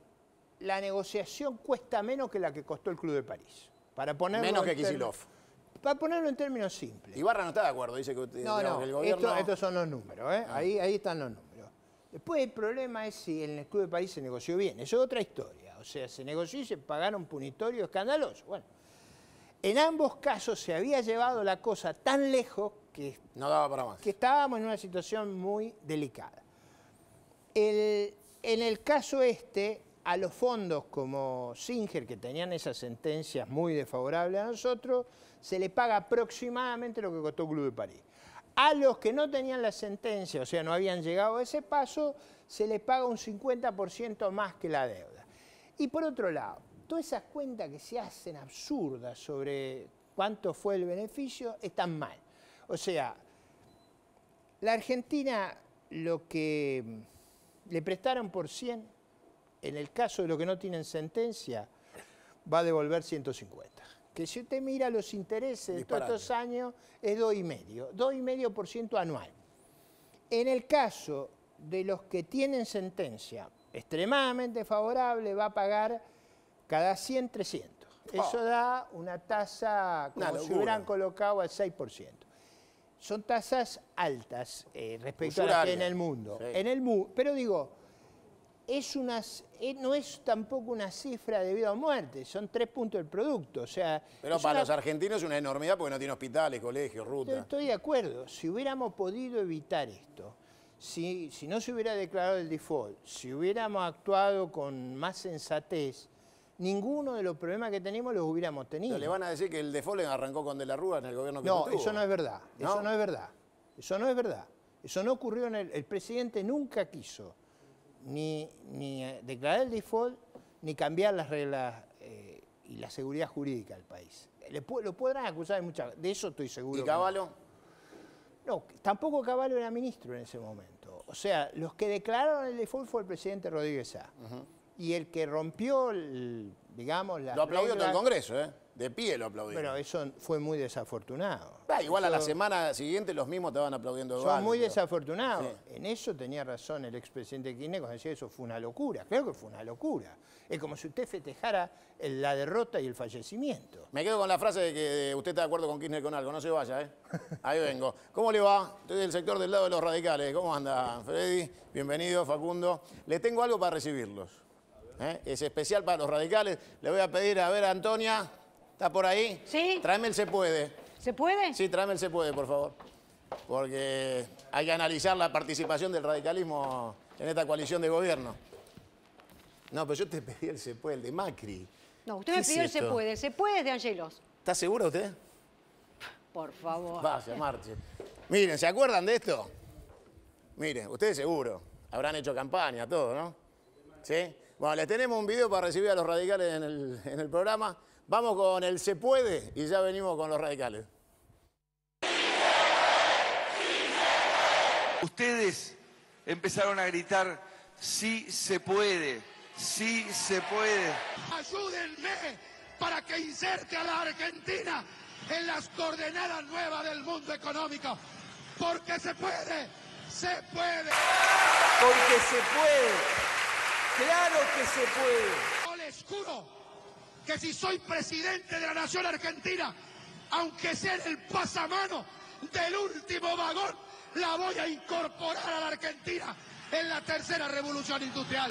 la negociación cuesta menos que la que costó el Club de París. Menos que Kicillof. Para ponerlo en términos simples. Ibarra no está de acuerdo, dice que, usted, que el gobierno... Estos son los números, ¿eh? Ahí están los números. Después el problema es si en el Club de París se negoció bien. Eso es otra historia. O sea, se negoció y se pagaron punitorios escandalosos. Bueno, en ambos casos se había llevado la cosa tan lejos que, no daba para más. Que estábamos en una situación muy delicada. En el caso a los fondos como Singer, que tenían esas sentencias muy desfavorables a nosotros, se le paga aproximadamente lo que costó el Club de París. A los que no tenían la sentencia, o sea, no habían llegado a ese paso, se les paga un 50% más que la deuda. Y por otro lado, todas esas cuentas que se hacen absurdas sobre cuánto fue el beneficio están mal. O sea, la Argentina lo que le prestaron por 100, en el caso de los que no tienen sentencia, va a devolver 150. Que si usted mira los intereses de todos estos años, es 2,5% anual. En el caso de los que tienen sentencia extremadamente favorable, va a pagar cada 100, 300. Eso da una tasa, como si hubieran colocado al 6%. Son tasas altas respecto a las que hay en el mundo. Sí. Pero digo, no es tampoco una cifra de vida o muerte, son 3 puntos del producto. O sea, pero para los argentinos es una enormidad porque no tiene hospitales, colegios, rutas. Estoy de acuerdo. Si hubiéramos podido evitar esto, si no se hubiera declarado el default, si hubiéramos actuado con más sensatez, ninguno de los problemas que tenemos los hubiéramos tenido. Pero le van a decir que el default arrancó con De la Rúa en el gobierno que no, tuvo. Eso no es verdad. ¿No? Eso no es verdad. Eso no es verdad. Eso no ocurrió el presidente nunca quiso ni declarar el default, ni cambiar las reglas y la seguridad jurídica del país. Lo podrán acusar de muchas cosas, de eso estoy seguro. ¿Y Cavallo? No, tampoco Cavallo era ministro en ese momento. O sea, los que declararon el default fue el presidente Rodríguez Sá. Y el que rompió, digamos, las Lo aplaudió reglas, todo el Congreso, ¿eh? De pie lo aplaudió. Pero eso fue muy desafortunado. Igual a la semana siguiente los mismos estaban aplaudiendo. Son muy desafortunados. Sí. En eso tenía razón el expresidente Kirchner cuando decía que eso fue una locura. Creo que fue una locura. Es como si usted festejara la derrota y el fallecimiento. Me quedo con la frase de que usted está de acuerdo con Kirchner con algo. No se vaya, ¿eh? Ahí vengo. ¿Cómo le va? Estoy del sector del lado de los radicales. ¿Cómo anda, Freddy? Bienvenido, Facundo. Le tengo algo para recibirlos. Es especial para los radicales. Le voy a pedir, a ver, Antonia, ¿está por ahí? Sí. Tráeme el se puede. ¿Se puede? Sí, tráeme el se puede, por favor. Porque hay que analizar la participación del radicalismo en esta coalición de gobierno. No, pero yo te pedí el se puede, el de Macri. No, usted me pidió el se puede. Se puede es de Angelos. ¿Está seguro usted? Por favor. Vaya, marche. Miren, ¿se acuerdan de esto? Miren, ustedes seguro. Habrán hecho campaña, todo, ¿no? ¿Sí? Bueno, les tenemos un video para recibir a los radicales en el programa. Vamos con el se puede y ya venimos con los radicales. Ustedes empezaron a gritar, sí se puede, sí se puede. Ayúdenme para que inserte a la Argentina en las coordenadas nuevas del mundo económico. Porque se puede, se puede. Porque se puede, claro que se puede. Yo les juro que si soy presidente de la nación argentina, aunque sea en el pasamano del último vagón, la voy a incorporar a la Argentina en la tercera revolución industrial.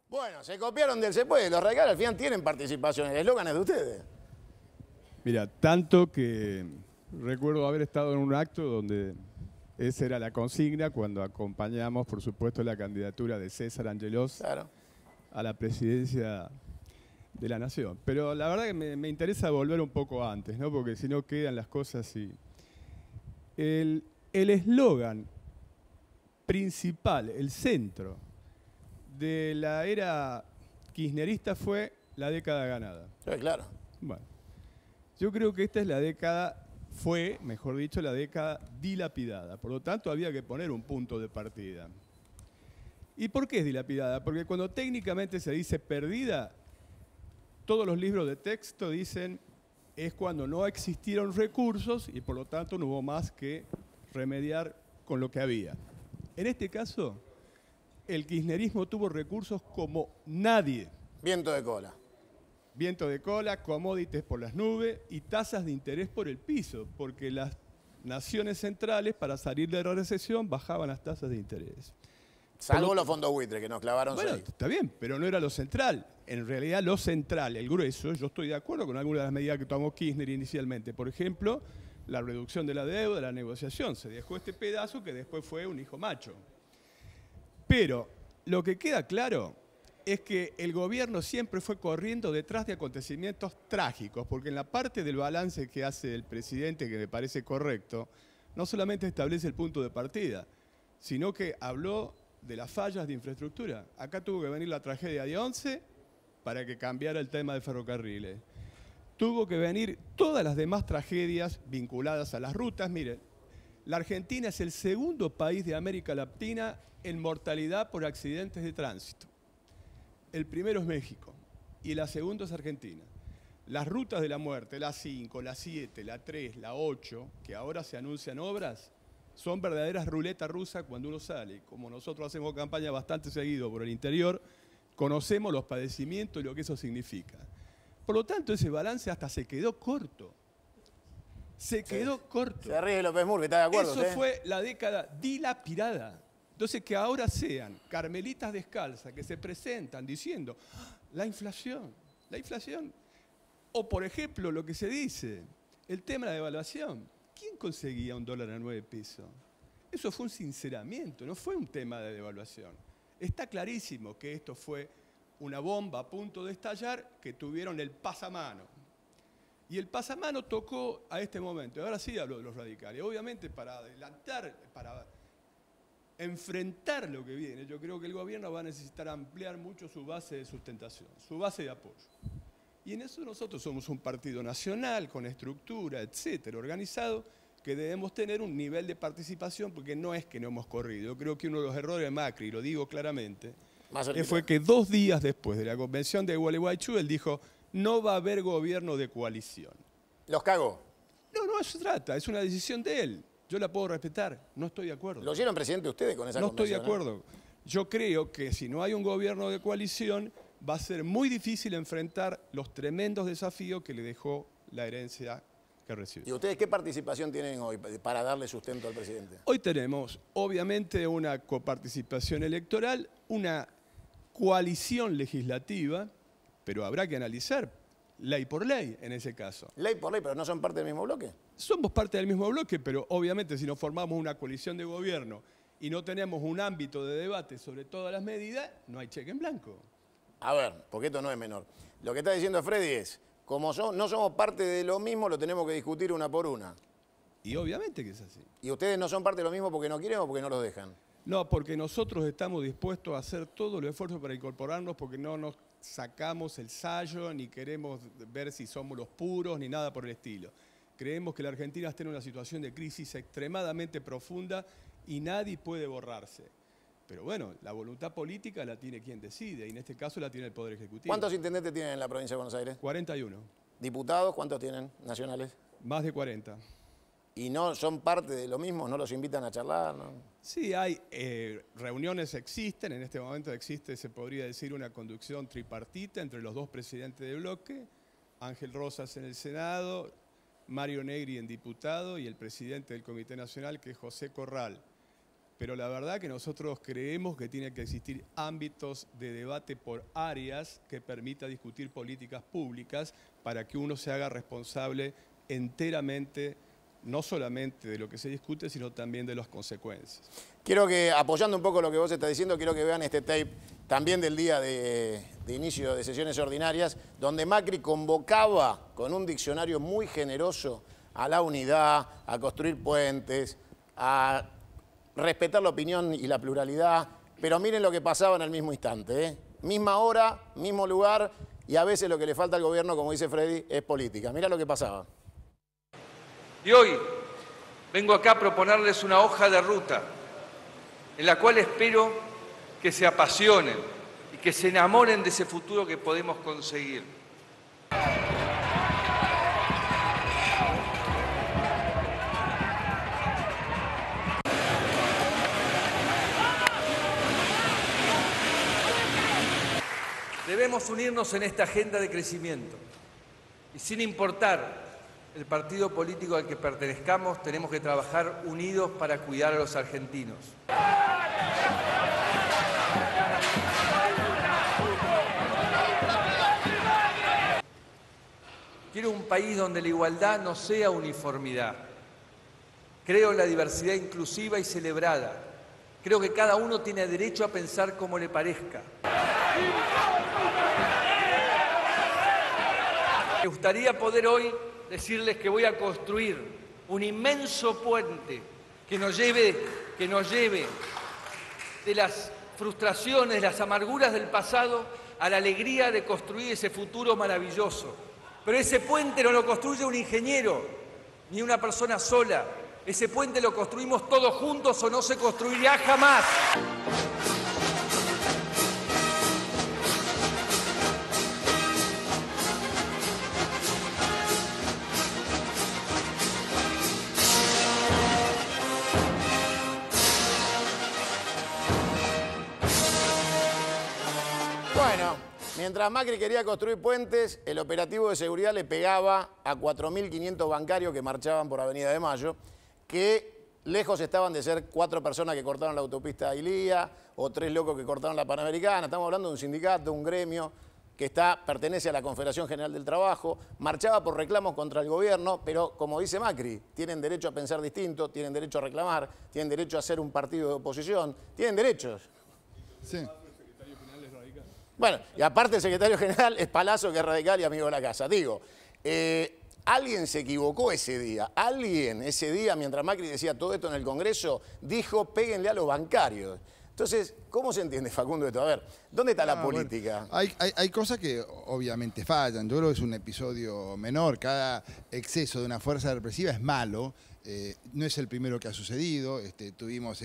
Bueno, se copiaron del se puede. Los radicales al final tienen participación. El eslogan es de ustedes. Mira, tanto que recuerdo haber estado en un acto donde esa era la consigna cuando acompañamos, por supuesto, la candidatura de César Angelos a la presidencia de la Nación. Pero la verdad que me interesa volver un poco antes, ¿no? Porque si no quedan las cosas así. El eslogan principal, el centro de la era kirchnerista fue la década ganada. Sí, claro. Bueno, yo creo que esta es la década, fue, mejor dicho, la década dilapidada. Por lo tanto, había que poner un punto de partida. ¿Y por qué es dilapidada? Porque cuando técnicamente se dice perdida, todos los libros de texto dicen es cuando no existieron recursos y por lo tanto no hubo más que remediar con lo que había. En este caso, el kirchnerismo tuvo recursos como nadie. Viento de cola. Viento de cola, commodities por las nubes y tasas de interés por el piso, porque las naciones centrales, para salir de la recesión, bajaban las tasas de interés. Salvo los fondos buitre, que nos clavaron 6. Bueno, está bien, pero no era lo central. En realidad, lo central, el grueso, yo estoy de acuerdo con algunas de las medidas que tomó Kirchner inicialmente. Por ejemplo, la reducción de la deuda, la negociación. Se dejó este pedazo que después fue un hijo macho. Pero lo que queda claro es que el gobierno siempre fue corriendo detrás de acontecimientos trágicos, porque en la parte del balance que hace el presidente, que me parece correcto, no solamente establece el punto de partida, sino que habló de las fallas de infraestructura. Acá tuvo que venir la tragedia de 11 para que cambiara el tema de ferrocarriles. Tuvo que venir todas las demás tragedias vinculadas a las rutas. Miren, La Argentina es el segundo país de América Latina en mortalidad por accidentes de tránsito. El primero es México y la segunda es Argentina. Las rutas de la muerte, la 5, la 7, la 3, la 8, que ahora se anuncian obras, son verdaderas ruletas rusas cuando uno sale. Como nosotros hacemos campaña bastante seguido por el interior, conocemos los padecimientos y lo que eso significa. Por lo tanto, ese balance hasta se quedó corto. Se quedó corto. Se ríe López Murphy, ¿está de acuerdo? Eso fue la década dilapidada. Entonces, que ahora sean carmelitas descalzas que se presentan diciendo la inflación. O, por ejemplo, lo que se dice, el tema de la devaluación. ¿Quién conseguía $1 a 9 pesos? Eso fue un sinceramiento, no fue un tema de devaluación. Está clarísimo que esto fue una bomba a punto de estallar que tuvieron el pasamano. Y el pasamano tocó a este momento. Ahora sí hablo de los radicales. Obviamente, para adelantar, para enfrentar lo que viene, yo creo que el gobierno va a necesitar ampliar mucho su base de sustentación, su base de apoyo. Y en eso nosotros somos un partido nacional, con estructura, etcétera, organizado, que debemos tener un nivel de participación, porque no es que no hemos corrido. Yo creo que uno de los errores de Macri, y lo digo claramente, fue que 2 días después de la convención de Gualeguaychú, él dijo, no va a haber gobierno de coalición. ¿Los cagó? No, eso se trata, es una decisión de él. Yo la puedo respetar, no estoy de acuerdo. ¿Lo hicieron presidente ustedes con esa convención? No estoy de acuerdo. Yo creo que si no hay un gobierno de coalición, va a ser muy difícil enfrentar los tremendos desafíos que le dejó la herencia que recibió. ¿Y ustedes qué participación tienen hoy para darle sustento al presidente? Hoy tenemos, obviamente, una coparticipación electoral, una coalición legislativa, pero habrá que analizar ley por ley en ese caso. Ley por ley, pero ¿no son parte del mismo bloque? Somos parte del mismo bloque, pero obviamente si nos formamos una coalición de gobierno y no tenemos un ámbito de debate sobre todas las medidas, no hay cheque en blanco. A ver, porque esto no es menor. Lo que está diciendo Freddy es, como no somos parte de lo mismo, lo tenemos que discutir una por una. Y obviamente que es así. ¿Y ustedes no son parte de lo mismo porque no quieren o porque no los dejan? No, porque nosotros estamos dispuestos a hacer todo el esfuerzo para incorporarnos, porque no nos sacamos el sayo, ni queremos ver si somos los puros, ni nada por el estilo. Creemos que la Argentina está en una situación de crisis extremadamente profunda y nadie puede borrarse. Pero bueno, la voluntad política la tiene quien decide, y en este caso la tiene el Poder Ejecutivo. ¿Cuántos intendentes tienen en la provincia de Buenos Aires? 41. ¿Diputados cuántos tienen nacionales? Más de 40. ¿Y no son parte de lo mismo? ¿No los invitan a charlar? ¿No? Sí, hay reuniones existen, en este momento existe, se podría decir, una conducción tripartita entre los 2 presidentes de bloque, Ángel Rosas en el Senado, Mario Negri en diputado y el presidente del Comité Nacional, que es José Corral. Pero la verdad que nosotros creemos que tiene que existir ámbitos de debate por áreas que permita discutir políticas públicas para que uno se haga responsable enteramente, no solamente de lo que se discute, sino también de las consecuencias. Quiero que, apoyando un poco lo que vos estás diciendo, quiero que vean este tape también del día de inicio de sesiones ordinarias, donde Macri convocaba con un diccionario muy generoso a la unidad, a construir puentes, a respetar la opinión y la pluralidad, pero miren lo que pasaba en el mismo instante, ¿eh? Misma hora, mismo lugar, y a veces lo que le falta al gobierno, como dice Freddy, es política. Mirá lo que pasaba. Y hoy vengo acá a proponerles una hoja de ruta en la cual espero que se apasionen y que se enamoren de ese futuro que podemos conseguir. Debemos unirnos en esta agenda de crecimiento y sin importar el partido político al que pertenezcamos, tenemos que trabajar unidos para cuidar a los argentinos. Quiero un país donde la igualdad no sea uniformidad. Creo en la diversidad inclusiva y celebrada. Creo que cada uno tiene derecho a pensar como le parezca. Me gustaría poder hoy decirles que voy a construir un inmenso puente que nos lleve de las frustraciones, de las amarguras del pasado a la alegría de construir ese futuro maravilloso. Pero ese puente no lo construye un ingeniero, ni una persona sola. Ese puente lo construimos todos juntos o no se construirá jamás. Bueno, mientras Macri quería construir puentes, el operativo de seguridad le pegaba a 4.500 bancarios que marchaban por Avenida de Mayo, que lejos estaban de ser 4 personas que cortaron la autopista de Ilía o 3 locos que cortaron la Panamericana. Estamos hablando de un sindicato, un gremio que pertenece a la Confederación General del Trabajo, marchaba por reclamos contra el gobierno, pero como dice Macri, tienen derecho a pensar distinto, tienen derecho a reclamar, tienen derecho a ser un partido de oposición, tienen derechos. Sí. Bueno, y aparte el secretario general es Palazzo, que es radical y amigo de la casa. Digo, alguien se equivocó ese día. Alguien ese día, mientras Macri decía todo esto en el Congreso, dijo, péguenle a los bancarios. Entonces, ¿cómo se entiende, Facundo, esto? A ver, ¿dónde está la política? Bueno, hay cosas que obviamente fallan. Yo creo que es un episodio menor. Cada exceso de una fuerza represiva es malo. No es el primero que ha sucedido. Tuvimos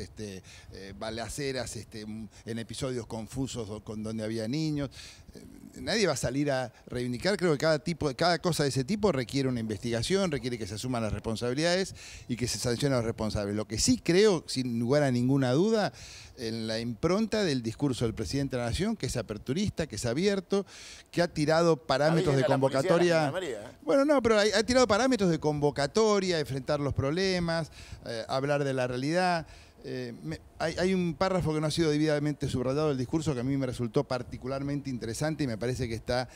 balaceras en episodios confusos donde había niños. Nadie va a salir a reivindicar. Creo que cada cosa de ese tipo requiere una investigación, requiere que se asuman las responsabilidades y que se sancionen a los responsables. Lo que sí creo, sin lugar a ninguna duda, en la impronta del discurso del presidente de la Nación, que es aperturista, que es abierto, que ha tirado parámetros de convocatoria. Bueno, no, pero ha tirado parámetros de convocatoria, enfrentar los problemas, hablar de la realidad. Hay un párrafo que no ha sido debidamente subrayado del discurso que a mí me resultó particularmente interesante y me parece que está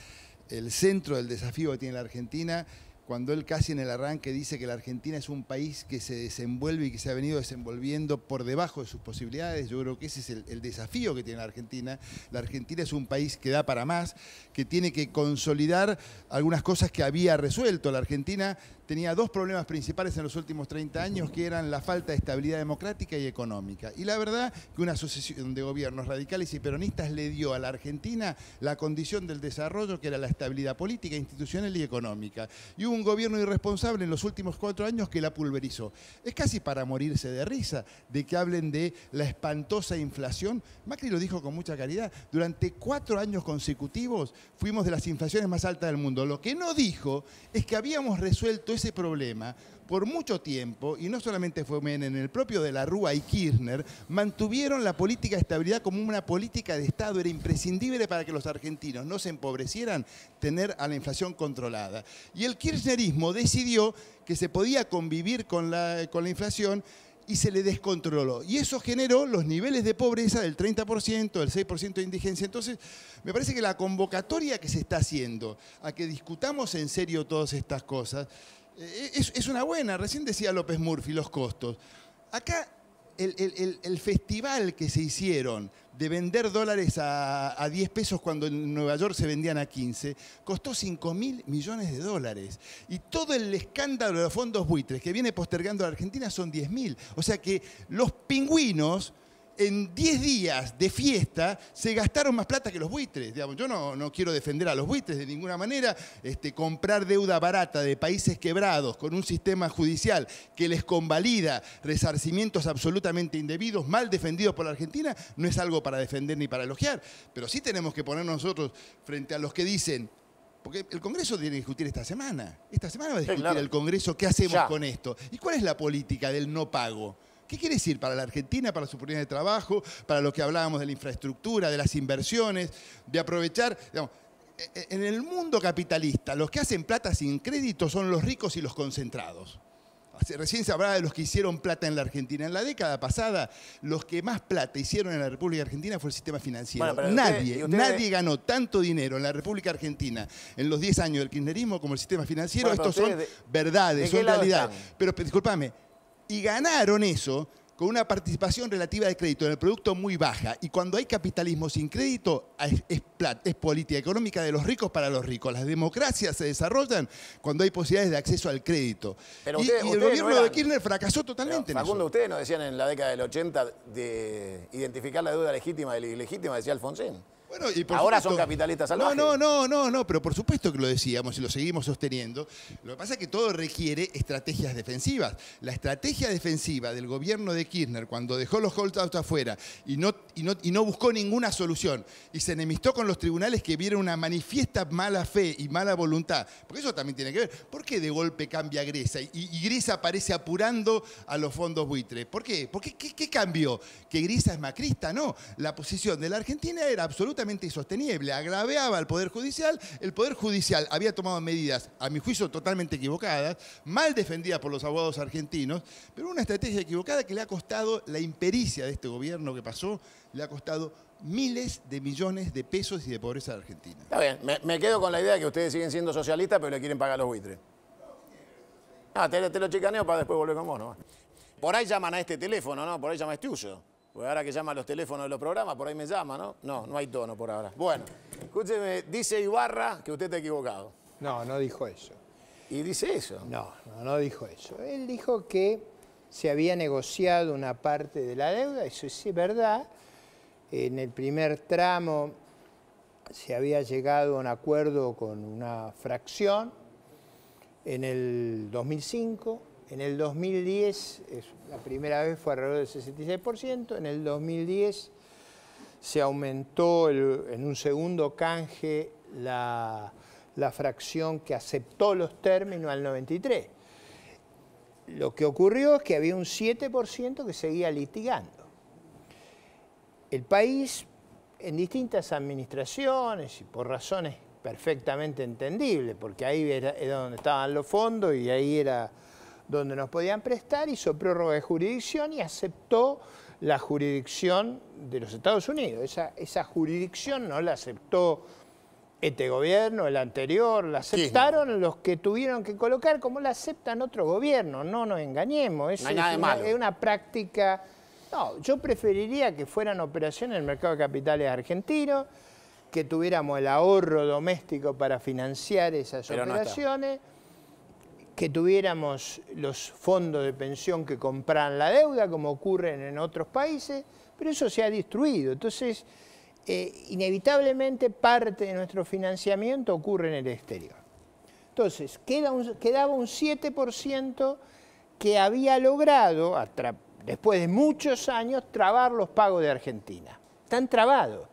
el centro del desafío que tiene la Argentina, cuando él casi en el arranque dice que la Argentina es un país que se desenvuelve y que se ha venido desenvolviendo por debajo de sus posibilidades. Yo creo que ese es el desafío que tiene la Argentina. La Argentina es un país que da para más, que tiene que consolidar algunas cosas que había resuelto. La Argentina tenía 2 problemas principales en los últimos 30 años, que eran la falta de estabilidad democrática y económica. Y la verdad que una asociación de gobiernos radicales y peronistas le dio a la Argentina la condición del desarrollo, que era la estabilidad política, institucional y económica. Y hubo un gobierno irresponsable en los últimos 4 años que la pulverizó. Es casi para morirse de risa de que hablen de la espantosa inflación. Macri lo dijo con mucha claridad. Durante 4 años consecutivos fuimos de las inflaciones más altas del mundo. Lo que no dijo es que habíamos resuelto ese problema por mucho tiempo, y no solamente fue Menem, el propio de la Rúa y Kirchner mantuvieron la política de estabilidad como una política de Estado. Era imprescindible para que los argentinos no se empobrecieran tener a la inflación controlada. Y el kirchnerismo decidió que se podía convivir con la inflación y se le descontroló. Y eso generó los niveles de pobreza del 30%, del 6% de indigencia. Entonces, me parece que la convocatoria que se está haciendo a que discutamos en serio todas estas cosas es una buena. Recién decía López Murphy los costos. Acá el festival que se hicieron de vender dólares a 10 pesos cuando en Nueva York se vendían a 15, costó 5.000 millones de dólares. Y todo el escándalo de los fondos buitres que viene postergando a la Argentina son 10.000. O sea que los pingüinos en 10 días de fiesta se gastaron más plata que los buitres. Digamos, yo no quiero defender a los buitres de ninguna manera. Comprar deuda barata de países quebrados con un sistema judicial que les convalida resarcimientos absolutamente indebidos, mal defendidos por la Argentina, no es algo para defender ni para elogiar. Pero sí tenemos que poner nosotros frente a los que dicen, porque el Congreso tiene que discutir esta semana. Esta semana va a discutir el Congreso qué hacemos con esto. ¿Y cuál es la política del no pago? ¿Qué quiere decir para la Argentina, para las oportunidades de trabajo, para lo que hablábamos de la infraestructura, de las inversiones, de aprovechar? Digamos, en el mundo capitalista, los que hacen plata sin crédito son los ricos y los concentrados. Recién se hablaba de los que hicieron plata en la Argentina. En la década pasada, los que más plata hicieron en la República Argentina fue el sistema financiero. Bueno, nadie ganó tanto dinero en la República Argentina en los 10 años del kirchnerismo como el sistema financiero. Bueno, estos son verdades, son realidad. Pero discúlpame, y ganaron eso con una participación relativa de crédito en el producto muy baja. Y cuando hay capitalismo sin crédito, es política económica de los ricos para los ricos. Las democracias se desarrollan cuando hay posibilidades de acceso al crédito. Pero y el gobierno de Kirchner fracasó totalmente en eso. Facundo, ustedes nos decían en la década del 80 de identificar la deuda legítima de la ilegítima, decía Alfonsín. Bueno, y por ahora supuesto, son capitalistas salvajes. No, pero por supuesto que lo decíamos y lo seguimos sosteniendo. Lo que pasa es que todo requiere estrategias defensivas. La estrategia defensiva del gobierno de Kirchner, cuando dejó los holdouts afuera y no buscó ninguna solución y se enemistó con los tribunales que vieron una manifiesta mala fe y mala voluntad, porque eso también tiene que ver. ¿Por qué de golpe cambia Gresa y Gresa aparece apurando a los fondos buitres? ¿Por qué? ¿Qué cambió? ¿Que Gresa es macrista? No. La posición de la Argentina era absolutamente insostenible, agraviaba al Poder Judicial, el Poder Judicial había tomado medidas, a mi juicio, totalmente equivocadas, mal defendidas por los abogados argentinos, pero una estrategia equivocada que le ha costado la impericia de este gobierno que pasó, le ha costado miles de millones de pesos y de pobreza a la Argentina. Está bien, me quedo con la idea de que ustedes siguen siendo socialistas, pero le quieren pagar los buitres. Te lo chicaneo para después volver con vos, ¿no? Por ahí llaman a este teléfono, ¿no? Por ahí llama este uso. Porque ahora que llaman los teléfonos de los programas, por ahí me llama, ¿no? No hay tono por ahora. Bueno, escúcheme, dice Ibarra que usted está equivocado. No dijo eso. ¿Y dice eso? No dijo eso. Él dijo que se había negociado una parte de la deuda, eso sí es verdad. En el primer tramo se había llegado a un acuerdo con una fracción en el 2005. En el 2010, la primera vez fue alrededor del 66%, en el 2010 se aumentó en un segundo canje la fracción que aceptó los términos al 93%. Lo que ocurrió es que había un 7% que seguía litigando. El país, en distintas administraciones y por razones perfectamente entendibles, porque ahí era donde estaban los fondos y ahí era donde nos podían prestar, hizo prórroga de jurisdicción y aceptó la jurisdicción de los Estados Unidos. Esa jurisdicción no la aceptó este gobierno, el anterior, la aceptaron los que tuvieron que colocar, como la aceptan otros gobiernos, no nos engañemos. No hay nada de malo. Es una práctica. No, yo preferiría que fueran operaciones en el mercado de capitales argentino, que tuviéramos el ahorro doméstico para financiar esas operaciones, que tuviéramos los fondos de pensión que compran la deuda, como ocurre en otros países, pero eso se ha destruido. Entonces, inevitablemente parte de nuestro financiamiento ocurre en el exterior. Entonces, quedaba un 7% que había logrado, después de muchos años, trabar los pagos de Argentina. Están trabados.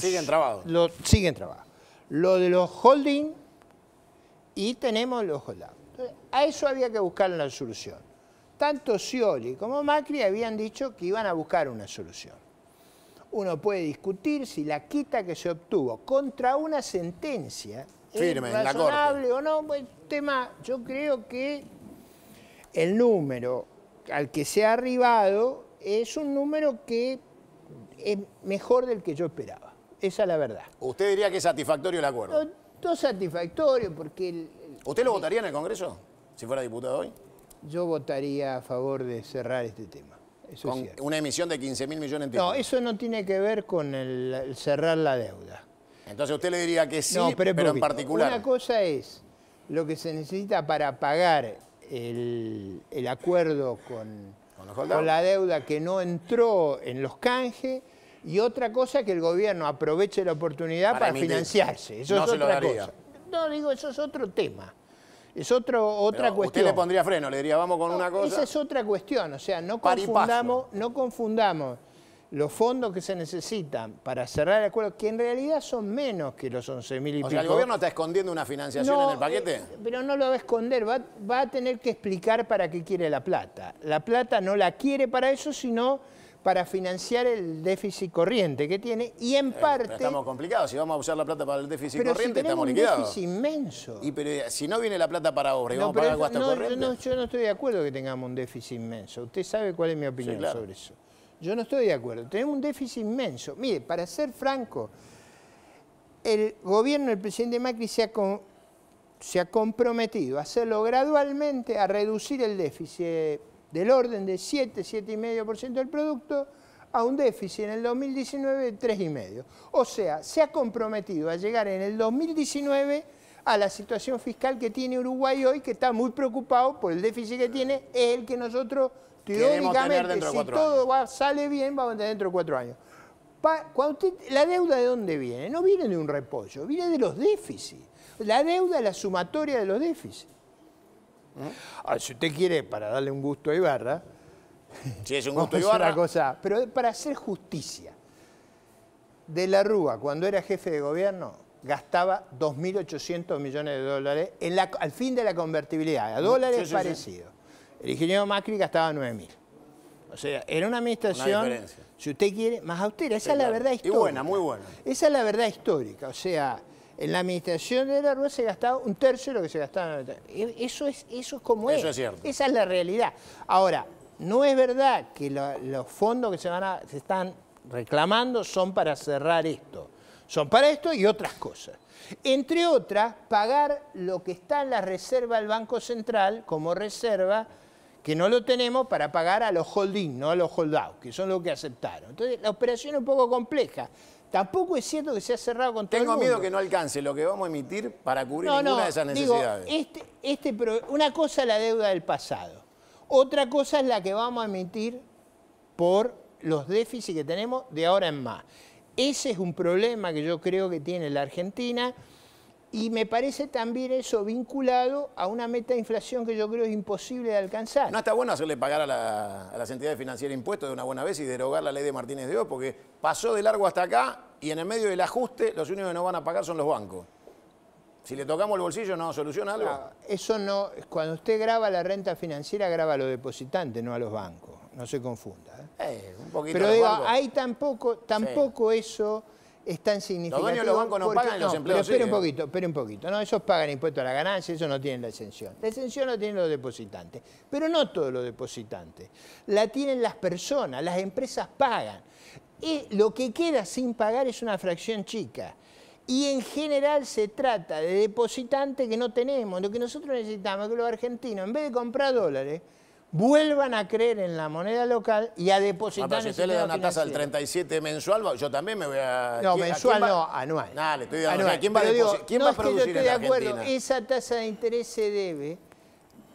Siguen trabados. Siguen trabados. Lo de los holding y tenemos los holdouts. A eso había que buscar una solución. Tanto Scioli como Macri habían dicho que iban a buscar una solución. Uno puede discutir si la quita que se obtuvo contra una sentencia firme, es razonable o no. Buen tema, yo creo que el número al que se ha arribado es un número que es mejor del que yo esperaba. Esa es la verdad. ¿Usted diría que es satisfactorio el acuerdo? No satisfactorio porque... ¿Usted lo votaría en el Congreso si fuera diputado hoy? Yo votaría a favor de cerrar este tema. Eso con es cierto. Una emisión de 15.000 millones en No, eso no tiene que ver con el cerrar la deuda. Entonces usted le diría que sí, no, pero en particular. Una cosa es lo que se necesita para pagar el acuerdo con la deuda que no entró en los canjes, y otra cosa que el gobierno aproveche la oportunidad para financiarse. Eso no es se lo otra daría. cosa. No, digo, eso es otro tema. Es otra cuestión. Usted le pondría freno, le diría, vamos con una cosa. Esa es otra cuestión. O sea, no confundamos los fondos que se necesitan para cerrar el acuerdo, que en realidad son menos que los 11.000 y pico. O sea, ¿el gobierno está escondiendo una financiación en el paquete? Pero no lo va a esconder, va a tener que explicar para qué quiere la plata. La plata no la quiere para eso, sino para financiar el déficit corriente que tiene, y en parte... Pero estamos complicados, si vamos a usar la plata para el déficit corriente, si estamos liquidados. Un déficit inmenso. Pero si no viene la plata para obra y vamos a pagar el gasto corriente... Yo no estoy de acuerdo que tengamos un déficit inmenso. Usted sabe cuál es mi opinión sobre eso. Yo no estoy de acuerdo. Tenemos un déficit inmenso. Mire, para ser franco, el gobierno del presidente Macri se ha comprometido a hacerlo gradualmente, a reducir el déficit del orden de 7,5% del producto a un déficit en el 2019 de 3,5%. O sea, se ha comprometido a llegar en el 2019 a la situación fiscal que tiene Uruguay hoy, que está muy preocupado por el déficit que tiene, es el que nosotros teóricamente, si todo sale bien, vamos a tener dentro de 4 años. La deuda, ¿de dónde viene? No viene de un repollo, viene de los déficits. La deuda es la sumatoria de los déficits. Si usted quiere, para darle un gusto a Ibarra, si es un gusto a Ibarra, una cosa, pero para hacer justicia, De la Rúa, cuando era jefe de gobierno, gastaba 2.800 millones de dólares al fin de la convertibilidad. A dólares parecido. El ingeniero Macri gastaba 9.000. O sea, era una administración, si usted quiere, más austera. Esa es la verdad histórica. Y buena, muy buena. Esa es la verdad histórica. O sea, en la administración de la Rúa se gastaba un tercio de lo que se gastaba. Eso es como es. Eso es cierto. Esa es la realidad. Ahora, no es verdad que los fondos que se están reclamando son para cerrar esto. Son para esto y otras cosas. Entre otras, pagar lo que está en la reserva del Banco Central como reserva, que no lo tenemos para pagar a los holding, no a los holdout, que son los que aceptaron. Entonces, la operación es un poco compleja. Tampoco es cierto que se ha cerrado con todo el mundo. Tengo miedo que no alcance lo que vamos a emitir para cubrir ninguna de esas necesidades. Una cosa es la deuda del pasado. Otra cosa es la que vamos a emitir por los déficits que tenemos de ahora en más. Ese es un problema que yo creo que tiene la Argentina y me parece también eso vinculado a una meta de inflación que yo creo es imposible de alcanzar. ¿No está bueno hacerle pagar a las entidades financieras impuestos de una buena vez y derogar la ley de Martínez de Oz? Porque pasó de largo hasta acá y en el medio del ajuste los únicos que no van a pagar son los bancos. Si le tocamos el bolsillo, ¿no soluciona algo? No, eso no. Cuando usted graba la renta financiera, graba a los depositantes, no a los bancos. No se confunda. Un poquito. Pero digo, ahí tampoco eso es tan significativo. Los dueños de los bancos no pagan y los empleados pero espere un poquito. No, esos pagan impuestos a la ganancia, eso no tienen la exención. La exención la tienen los depositantes. Pero no todos los depositantes. La tienen las personas, las empresas pagan. Y lo que queda sin pagar es una fracción chica. Y en general se trata de depositantes que no tenemos. Lo que nosotros necesitamos es que los argentinos, en vez de comprar dólares, vuelvan a creer en la moneda local y a depositar en el si usted le da una tasa del 37 mensual, yo también me voy a... No, mensual no, anual. No, le estoy dando... ¿Quién va a producir en la Argentina? Esa tasa de interés se debe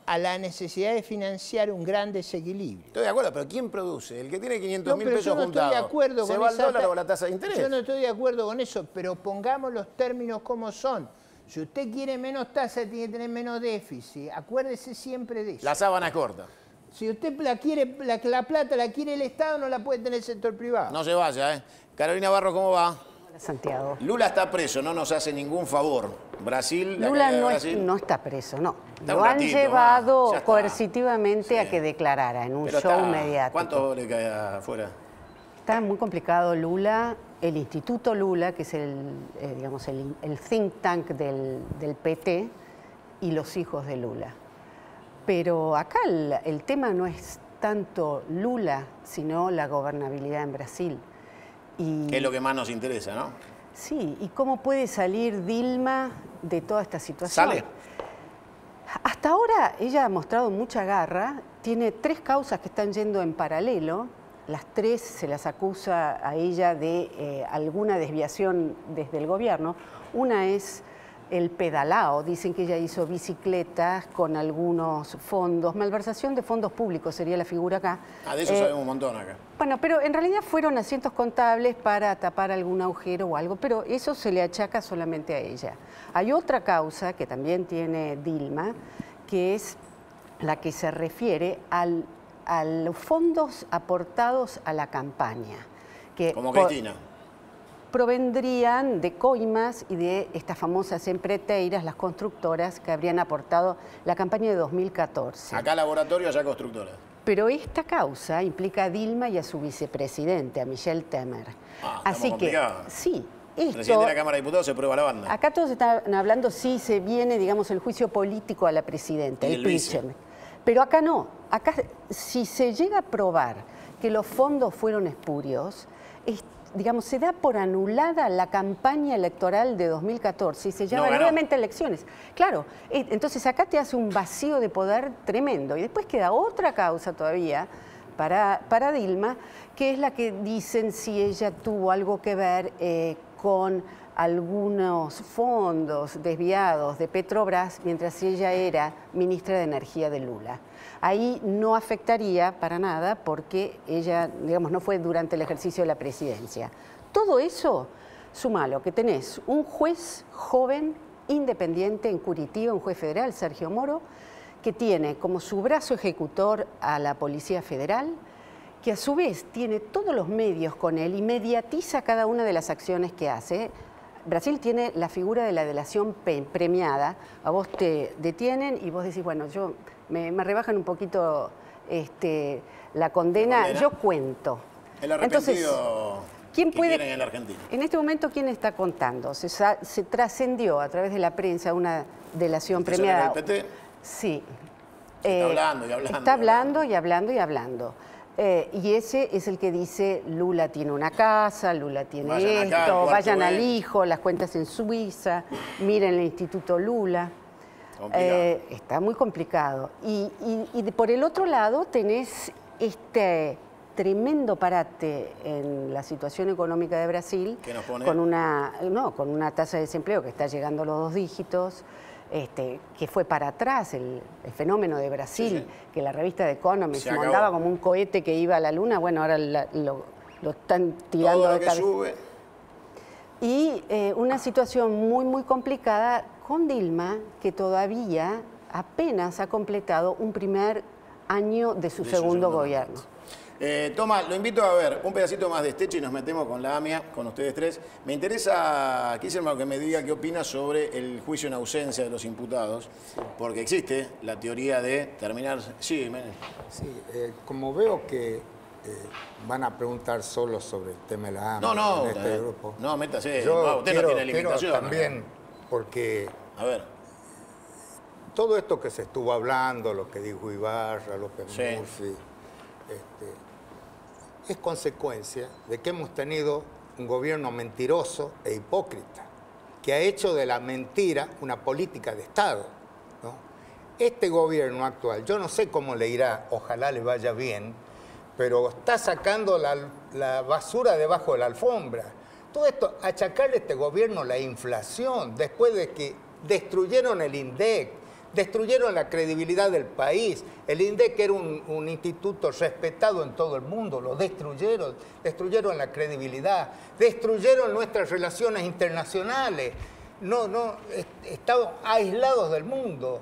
a la necesidad de financiar un gran desequilibrio. Estoy de acuerdo, pero ¿quién produce? El que tiene 500.000 pesos juntados. No estoy de acuerdo ¿Se va al dólar o la tasa de interés? Yo no estoy de acuerdo con eso, pero pongamos los términos como son. Si usted quiere menos tasa, tiene que tener menos déficit. Acuérdese siempre de eso. La sábana es corta. Si usted la plata la quiere el Estado, no la puede tener el sector privado. No se vaya, ¿eh? Carolina Barros, ¿cómo va? Hola, Santiago. Lula está preso, no nos hace ningún favor. Brasil, Lula no está preso, no. Lo han llevado coercitivamente a que declarara en un show mediático. ¿Cuánto le cae afuera? Está muy complicado Lula. El Instituto Lula, que es el think tank del PT, y los hijos de Lula. Pero acá el tema no es tanto Lula, sino la gobernabilidad en Brasil. Que es lo que más nos interesa, ¿no? Sí, y cómo puede salir Dilma de toda esta situación. ¿Sale? Hasta ahora ella ha mostrado mucha garra, tiene 3 causas que están yendo en paralelo, las 3 se las acusa a ella de alguna desviación desde el gobierno. Una es el pedalao, dicen que ella hizo bicicletas con algunos fondos, malversación de fondos públicos sería la figura acá. De eso sabemos un montón acá. Bueno, pero en realidad fueron asientos contables para tapar algún agujero o algo, pero eso se le achaca solamente a ella. Hay otra causa que también tiene Dilma, que es la que se refiere a los fondos aportados a la campaña. Como Cristina. Provendrían de coimas y de estas famosas empreteiras, las constructoras que habrían aportado la campaña de 2014. Acá laboratorio, allá constructora. Pero esta causa implica a Dilma y a su vicepresidente, a Michel Temer. Así que, sí, esto... Presidente de la Cámara de Diputados se prueba la banda. Acá todos están hablando si se viene, digamos, el juicio político a la presidenta, el impeachment. Pero acá no. Acá, si se llega a probar que los fondos fueron espurios, digamos, se da por anulada la campaña electoral de 2014 y se llaman nuevamente elecciones. Claro, entonces acá te hace un vacío de poder tremendo. Y después queda otra causa todavía para Dilma, que es la que dicen si ella tuvo algo que ver con algunos fondos desviados de Petrobras mientras ella era ministra de Energía de Lula. Ahí no afectaría para nada porque ella, digamos, no fue durante el ejercicio de la presidencia. todo eso, sumalo, que tenés un juez joven, independiente en Curitiba, un juez federal, Sergio Moro, que tiene como su brazo ejecutor a la Policía Federal, que a su vez tiene todos los medios con él y mediatiza cada una de las acciones que hace. Brasil tiene la figura de la delación premiada. A vos te detienen y vos decís, bueno, me rebajan un poquito la condena, yo cuento. El arrepentido. Entonces, ¿quién puede, quieren en la Argentina? En este momento, ¿quién está contando? Se trascendió a través de la prensa una delación premiada. ¿El PT? Sí. Está hablando y hablando. Está hablando y hablando y hablando. Y ese es el que dice, Lula tiene una casa, Lula tiene vayan esto, acá, vayan al hijo, las cuentas en Suiza, miren el Instituto Lula. Está muy complicado. Y por el otro lado tenés este tremendo parate en la situación económica de Brasil, ¿Qué nos pone? con una tasa de desempleo que está llegando a los 2 dígitos, que fue para atrás el fenómeno de Brasil, que la revista The Economist mandaba como un cohete que iba a la luna, bueno, ahora lo están tirando todo lo de que cabeza. sube. Y una situación muy, muy complicada con Dilma, que todavía apenas ha completado un primer año de su segundo gobierno. Toma, lo invito a ver un pedacito más de Esteche y nos metemos con la AMIA, con ustedes tres. Me interesa, Kirchner, que me diga qué opina sobre el juicio en ausencia de los imputados, porque existe la teoría de terminar... Sí, como veo que van a preguntar solo sobre el tema de la AMIA en este grupo. No, métase, Yo usted quiero, no tiene limitación. también, porque todo esto que se estuvo hablando, lo que dijo Ibarra, López Murphy, es consecuencia de que hemos tenido un gobierno mentiroso e hipócrita, que ha hecho de la mentira una política de Estado, ¿no? Este gobierno actual, yo no sé cómo le irá, ojalá le vaya bien, pero está sacando la basura debajo de la alfombra. Todo esto, achacarle a este gobierno la inflación, después de que destruyeron el INDEC, destruyeron la credibilidad del país. El INDEC era un instituto respetado en todo el mundo, lo destruyeron, destruyeron la credibilidad, destruyeron nuestras relaciones internacionales, estamos aislados del mundo.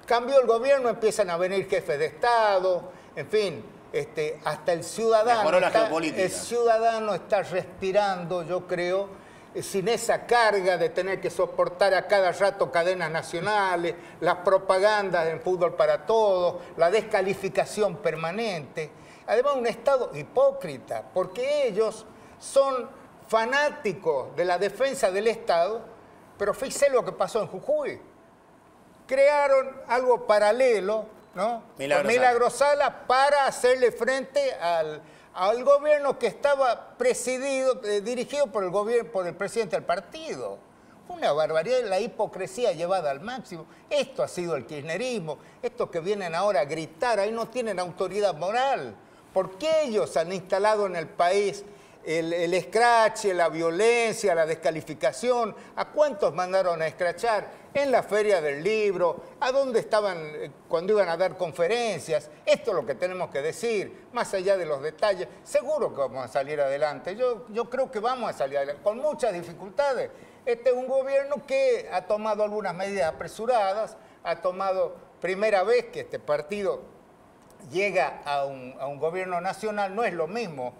Cambió el gobierno, empiezan a venir jefes de Estado, en fin, hasta el ciudadano está respirando, yo creo, sin esa carga de tener que soportar a cada rato cadenas nacionales, las propagandas en Fútbol para Todos, la descalificación permanente. Además, un Estado hipócrita, porque ellos son fanáticos de la defensa del Estado, pero fíjese lo que pasó en Jujuy. Crearon algo paralelo, ¿no? Milagro Sala, para hacerle frente al gobierno que estaba dirigido por el presidente del partido. Una barbaridad, la hipocresía llevada al máximo. Esto ha sido el kirchnerismo. Estos que vienen ahora a gritar, ahí no tienen autoridad moral. Porque ellos han instalado en el país el escrache, la violencia, la descalificación. ¿A cuántos mandaron a escrachar? En la Feria del Libro, ¿a dónde estaban cuando iban a dar conferencias? Esto es lo que tenemos que decir, más allá de los detalles. Seguro que vamos a salir adelante. Yo creo que vamos a salir adelante, con muchas dificultades. Este es un gobierno que ha tomado algunas medidas apresuradas, ha tomado, primera vez que este partido llega a un gobierno nacional, no es lo mismo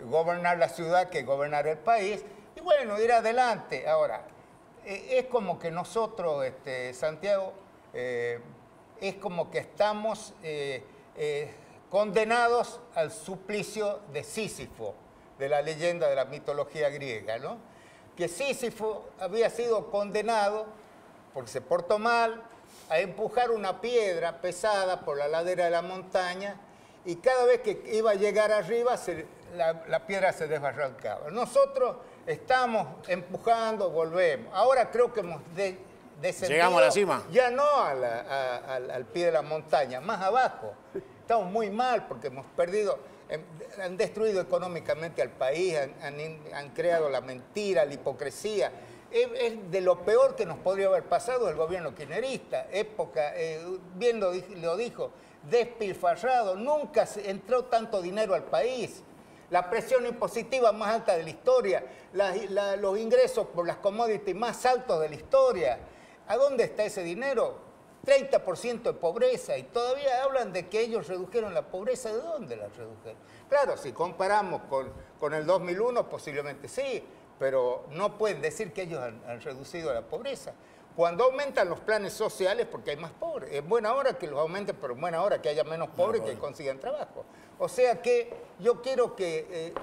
gobernar la ciudad que gobernar el país, y bueno, ir adelante. Ahora, es como que nosotros, Santiago, es como que estamos condenados al suplicio de Sísifo, de la leyenda de la mitología griega, ¿no? Que Sísifo había sido condenado, porque se portó mal, a empujar una piedra pesada por la ladera de la montaña, y cada vez que iba a llegar arriba, la piedra se desbarrancaba. Nosotros estamos empujando, volvemos. Ahora creo que hemos descendido. ¿Llegamos a la cima? Ya no al pie de la montaña, más abajo. Estamos muy mal porque hemos perdido, han destruido económicamente al país, han creado la mentira, la hipocresía. Es de lo peor que nos podría haber pasado el gobierno kirchnerista. Época, bien lo dijo, despilfarrado. Nunca entró tanto dinero al país. la presión impositiva más alta de la historia, los ingresos por las commodities más altos de la historia. ¿A dónde está ese dinero? 30% de pobreza, y todavía hablan de que ellos redujeron la pobreza. ¿De dónde la redujeron? Claro, si comparamos con el 2001, posiblemente sí, pero no pueden decir que ellos han reducido la pobreza. Cuando aumentan los planes sociales, porque hay más pobres. Es buena hora que los aumenten, pero es buena hora que haya menos pobres que consigan trabajo. O sea que yo quiero que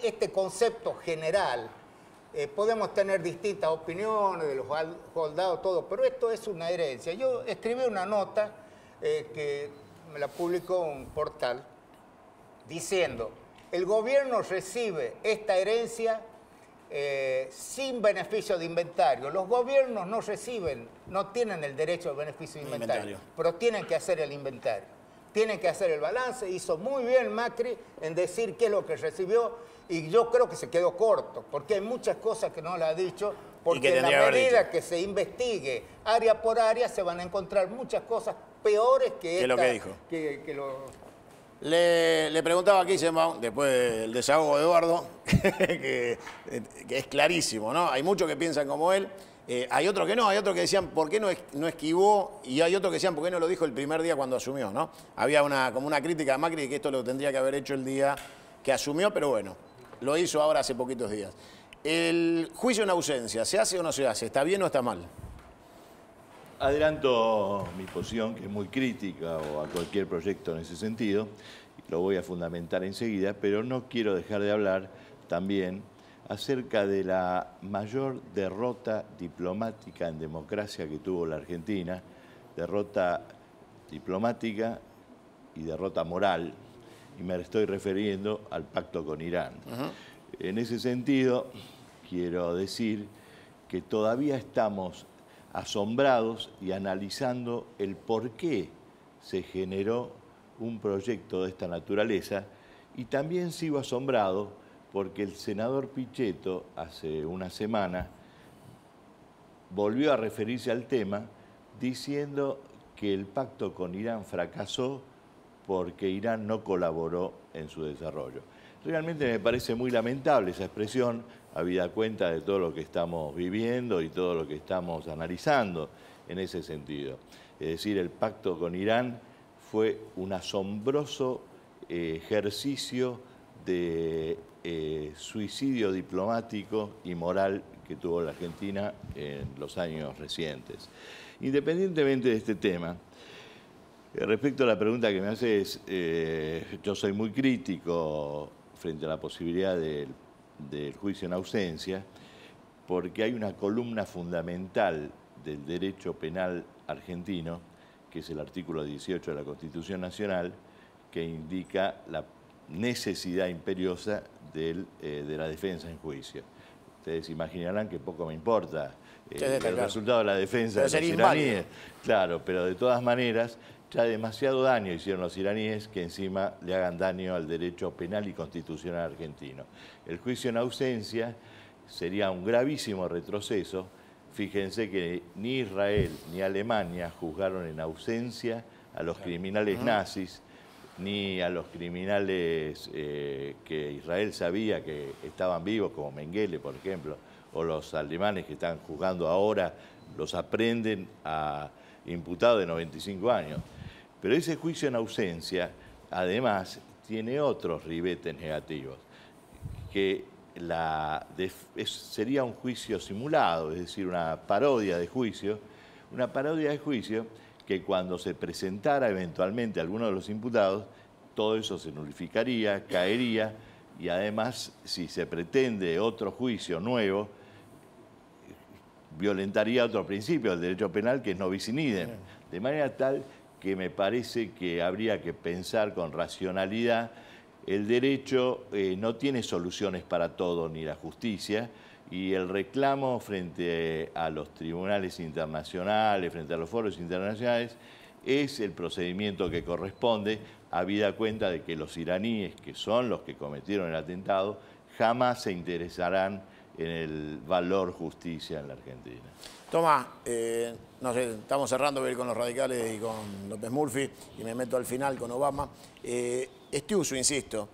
este concepto general, podemos tener distintas opiniones de los soldados, todo, pero esto es una herencia. Yo escribí una nota que me la publicó un portal diciendo: el gobierno recibe esta herencia sin beneficio de inventario. Los gobiernos no reciben, no tienen el derecho al beneficio de inventario, pero tienen que hacer el inventario, tienen que hacer el balance. Hizo muy bien Macri en decir qué es lo que recibió, y yo creo que se quedó corto, porque hay muchas cosas que no las ha dicho, porque en la medida que se investigue área por área se van a encontrar muchas cosas peores que lo que dijo. Le preguntaba a Kissenbaum, después del desahogo de Eduardo, que es clarísimo, ¿no? Hay muchos que piensan como él, hay otros que no, hay otros que decían por qué no esquivó, y hay otros que decían por qué no lo dijo el primer día cuando asumió, ¿no? Había como una crítica a Macri de que esto lo tendría que haber hecho el día que asumió, pero bueno, lo hizo ahora hace poquitos días. ¿El juicio en ausencia se hace o no se hace? ¿Está bien o está mal? Adelanto mi posición, que es muy crítica a cualquier proyecto en ese sentido, lo voy a fundamentar enseguida, pero no quiero dejar de hablar también acerca de la mayor derrota diplomática en democracia que tuvo la Argentina, derrota diplomática y derrota moral, y me estoy refiriendo al pacto con Irán. En ese sentido, quiero decir que todavía estamos asombrados y analizando el por qué se generó un proyecto de esta naturaleza, y también sigo asombrado porque el senador Pichetto hace una semana volvió a referirse al tema diciendo que el pacto con Irán fracasó porque Irán no colaboró en su desarrollo. Realmente me parece muy lamentable esa expresión, habida cuenta de todo lo que estamos viviendo y todo lo que estamos analizando en ese sentido. Es decir, el pacto con Irán fue un asombroso ejercicio de suicidio diplomático y moral que tuvo la Argentina en los años recientes. Independientemente de este tema, respecto a la pregunta que me haces, yo soy muy crítico frente a la posibilidad del juicio en ausencia, porque hay una columna fundamental del derecho penal argentino, que es el artículo 18 de la Constitución Nacional, que indica la necesidad imperiosa de la defensa en juicio. Ustedes imaginarán que poco me importa el resultado de la defensa de los iraníes. Claro, pero de todas maneras, ya demasiado daño hicieron los iraníes que encima le hagan daño al derecho penal y constitucional argentino. El juicio en ausencia sería un gravísimo retroceso. Fíjense que ni Israel ni Alemania juzgaron en ausencia a los criminales nazis, ni a los criminales que Israel sabía que estaban vivos, como Mengele, por ejemplo, o los alemanes que están juzgando ahora, los aprenden a imputados de 95 años. Pero ese juicio en ausencia, además, tiene otros ribetes negativos, que sería un juicio simulado, es decir, una parodia de juicio que cuando se presentara eventualmente alguno de los imputados, todo eso se nulificaría, caería, y además, si se pretende otro juicio nuevo, violentaría otro principio del derecho penal, que es no bis in idem, de manera tal que me parece que habría que pensar con racionalidad. El derecho no tiene soluciones para todo, ni la justicia, y el reclamo frente a los tribunales internacionales, frente a los foros internacionales, es el procedimiento que corresponde, habida cuenta de que los iraníes, que son los que cometieron el atentado, jamás se interesarán en el valor justicia en la Argentina. Tomás, no sé, estamos cerrando, voy a ir con los radicales y con López Murphy, y me meto al final con Obama. Estiuso, insisto,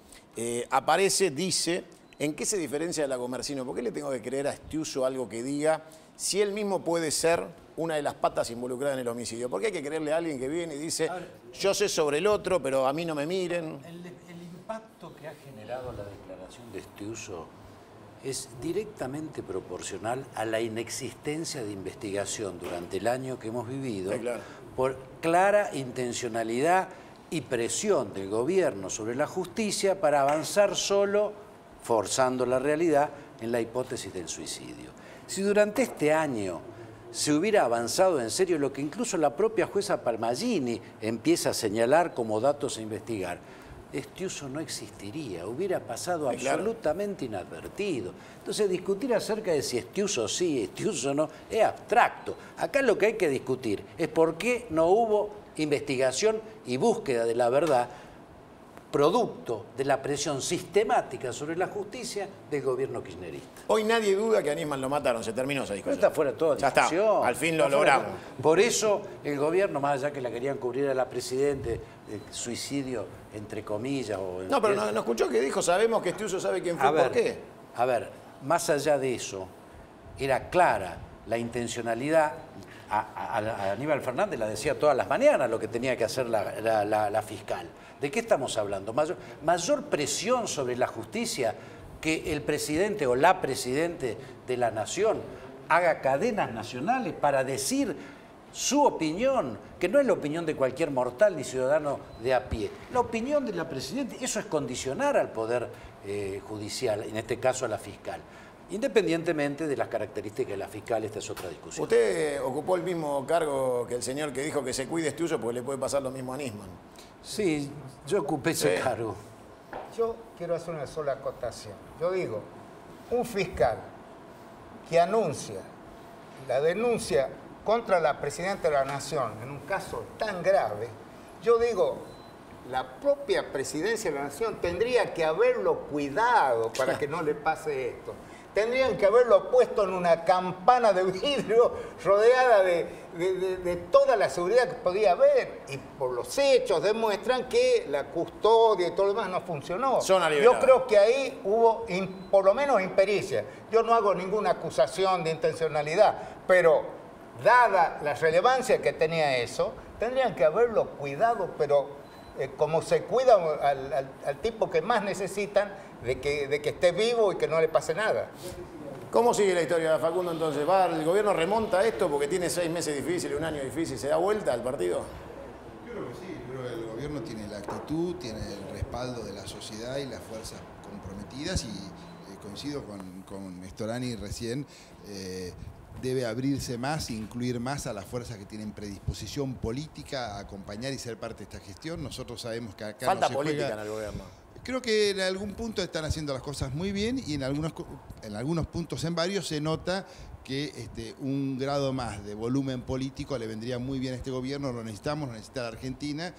aparece, dice, ¿en qué se diferencia de la Comercino? ¿Por qué le tengo que creer a Estiuso algo que diga si él mismo puede ser una de las patas involucradas en el homicidio? ¿Por qué hay que creerle a alguien que viene y dice, yo sé sobre el otro, pero a mí no me miren? El impacto que ha generado la declaración de Estiuso es directamente proporcional a la inexistencia de investigación durante el año que hemos vivido, por clara intencionalidad y presión del gobierno sobre la justicia para avanzar solo, forzando la realidad, en la hipótesis del suicidio. Si durante este año se hubiera avanzado en serio lo que incluso la propia jueza Palmagini empieza a señalar como datos a investigar, Estiuso no existiría, hubiera pasado absolutamente inadvertido. Entonces, discutir acerca de si Estiuso sí, Estiuso no, es abstracto. Acá lo que hay que discutir es por qué no hubo investigación y búsqueda de la verdad producto de la presión sistemática sobre la justicia del gobierno kirchnerista. Hoy nadie duda que a Nisman lo mataron, se terminó esa discusión. Pero está fuera de toda discusión. Ya está, al fin lo logramos. Por eso el gobierno, más allá que la querían cubrir a la Presidente, suicidio entre comillas. No, pero no escuchó que dijo, sabemos que Estiuso sabe quién fue, ¿por qué? A ver, más allá de eso, era clara la intencionalidad. A Aníbal Fernández la decía todas las mañanas lo que tenía que hacer la fiscal. ¿De qué estamos hablando? Mayor presión sobre la justicia, que el presidente o la presidente de la nación haga cadenas nacionales para decir su opinión, que no es la opinión de cualquier mortal ni ciudadano de a pie. La opinión de la presidenta, eso es condicionar al Poder Judicial, en este caso a la fiscal. Independientemente de las características de la fiscal, esta es otra discusión. Usted ocupó el mismo cargo que el señor que dijo que se cuide Estiuso porque le puede pasar lo mismo a Nisman. Sí, yo ocupé ese cargo. Yo quiero hacer una sola acotación. Yo digo, un fiscal que anuncia la denuncia contra la Presidenta de la Nación en un caso tan grave, yo digo, la propia Presidencia de la Nación tendría que haberlo cuidado para que no le pase esto. Tendrían que haberlo puesto en una campana de vidrio rodeada de toda la seguridad que podía haber. Y por los hechos demuestran que la custodia y todo lo demás no funcionó. Yo creo que ahí hubo por lo menos impericia. Yo no hago ninguna acusación de intencionalidad, pero dada la relevancia que tenía eso, tendrían que haberlo cuidado, pero como se cuida al tipo que más necesitan, de que esté vivo y que no le pase nada. ¿Cómo sigue la historia de Facundo entonces? ¿El gobierno remonta esto porque tiene 6 meses difíciles, un año difícil? ¿Se da vuelta al partido? Yo creo que sí, creo que el gobierno tiene la actitud, tiene el respaldo de la sociedad y las fuerzas comprometidas y coincido con Storani recién, debe abrirse más, incluir más a las fuerzas que tienen predisposición política a acompañar y ser parte de esta gestión. Nosotros sabemos que acá falta no se política juega. en el gobierno. Creo que en algún punto están haciendo las cosas muy bien y en algunos puntos, en varios, se nota que un grado más de volumen político le vendría muy bien a este gobierno, lo necesitamos, lo necesita la Argentina,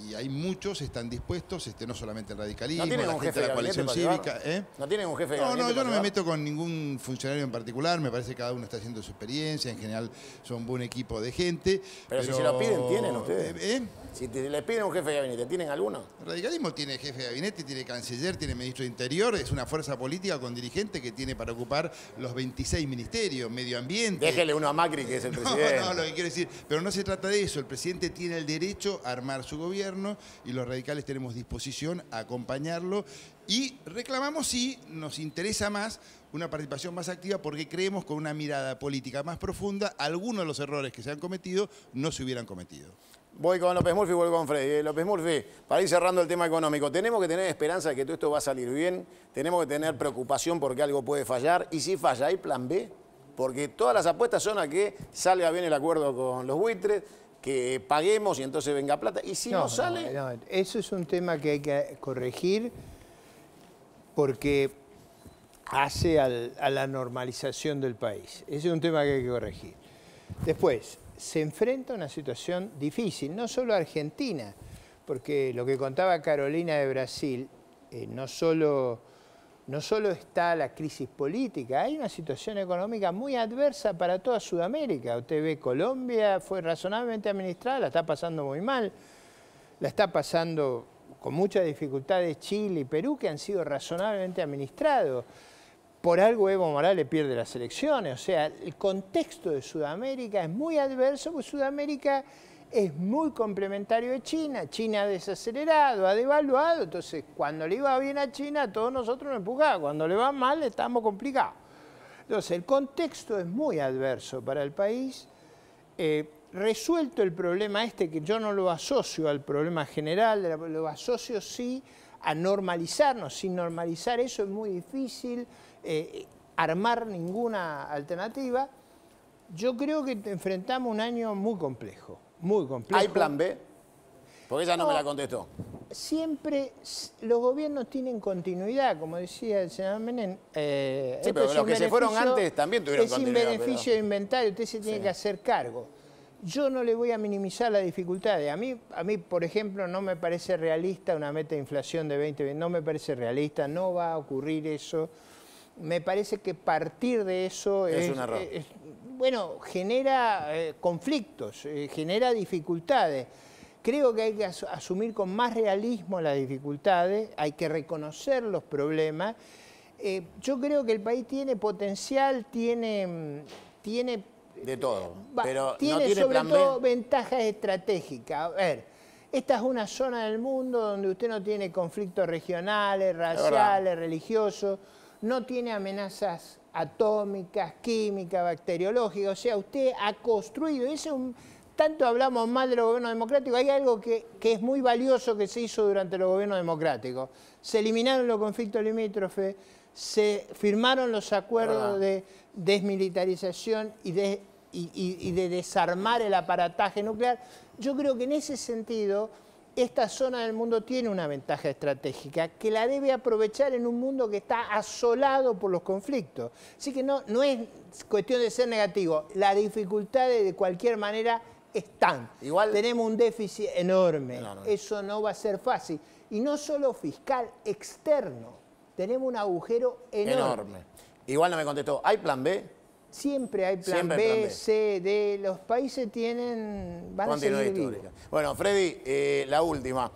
y hay muchos, están dispuestos, no solamente el radicalismo, la gente de la coalición cívica. ¿No tienen un jefe de gabinete? No, yo no me meto con ningún funcionario en particular, me parece que cada uno está haciendo su experiencia, en general son un buen equipo de gente. Pero si se lo piden, ¿tienen ustedes? Si les piden un jefe de gabinete, ¿tienen alguno? El radicalismo tiene jefe de gabinete, tiene canciller, tiene ministro de Interior, es una fuerza política con dirigente que tiene para ocupar los 26 ministerios, medio ambiente. Déjele uno a Macri, que es el presidente. No, lo que quiero decir, pero no se trata de eso, el presidente tiene el derecho a armar su gobierno y los radicales tenemos disposición a acompañarlo y reclamamos si nos interesa más una participación más activa porque creemos con una mirada política más profunda algunos de los errores que se han cometido no se hubieran cometido. Voy con López Murphy y vuelvo con Freddy. López Murphy, para ir cerrando el tema económico, tenemos que tener esperanza de que todo esto va a salir bien, tenemos que tener preocupación porque algo puede fallar, y si falla, ¿hay plan B? Porque todas las apuestas son a que salga bien el acuerdo con los buitres, que paguemos y entonces venga plata, y si no sale... No, eso es un tema que hay que corregir porque hace a la normalización del país. Ese es un tema que hay que corregir. Después, se enfrenta a una situación difícil, no solo Argentina, porque lo que contaba Carolina de Brasil, no solo está la crisis política, hay una situación económica muy adversa para toda Sudamérica. Usted ve Colombia, fue razonablemente administrada, la está pasando muy mal, la está pasando con muchas dificultades Chile y Perú, que han sido razonablemente administrados. Por algo Evo Morales pierde las elecciones. O sea, el contexto de Sudamérica es muy adverso, porque Sudamérica es muy complementario de China. China ha desacelerado, ha devaluado. Entonces, cuando le iba bien a China, todos nosotros nos empujábamos. Cuando le va mal, estamos complicados. Entonces, el contexto es muy adverso para el país. Resuelto el problema que yo no lo asocio al problema general, lo asocio sí a normalizarnos. Sin normalizar eso es muy difícil armar ninguna alternativa. Yo creo que enfrentamos un año muy complejo, muy complejo. ¿Hay plan B? Porque ella no me la contestó. Siempre los gobiernos tienen continuidad, como decía el senador Menem. Sí, pero los que se fueron antes también tuvieron continuidad. Es sin beneficio de inventario, usted se tiene que hacer cargo. Yo no le voy a minimizar las dificultades. A mí, por ejemplo, no me parece realista una meta de inflación de 20, no me parece realista, no va a ocurrir eso. Me parece que partir de eso es un error. Bueno, genera conflictos, genera dificultades. Creo que hay que asumir con más realismo las dificultades, hay que reconocer los problemas. Yo creo que el país tiene potencial, tiene de todo, pero tiene, no tiene sobre plan todo B. ventajas estratégicas. A ver, esta es una zona del mundo donde usted no tiene conflictos regionales, raciales, religiosos, no tiene amenazas atómicas, químicas, bacteriológicas. O sea, usted ha construido, tanto hablamos mal de los gobiernos democráticos, hay algo que es muy valioso que se hizo durante los gobiernos democráticos. Se eliminaron los conflictos limítrofes, se firmaron los acuerdos de desmilitarización y de desarmar el aparataje nuclear. Yo creo que en ese sentido esta zona del mundo tiene una ventaja estratégica que la debe aprovechar en un mundo que está asolado por los conflictos. Así que no es cuestión de ser negativo. Las dificultades de cualquier manera están. Igual tenemos un déficit enorme. Eso no va a ser fácil. Y no solo fiscal, externo. Tenemos un agujero enorme. Igual no me contestó. ¿Hay plan B? Siempre hay plan B, C, D. Los países van a seguir vivos. Bueno, Freddy, la última.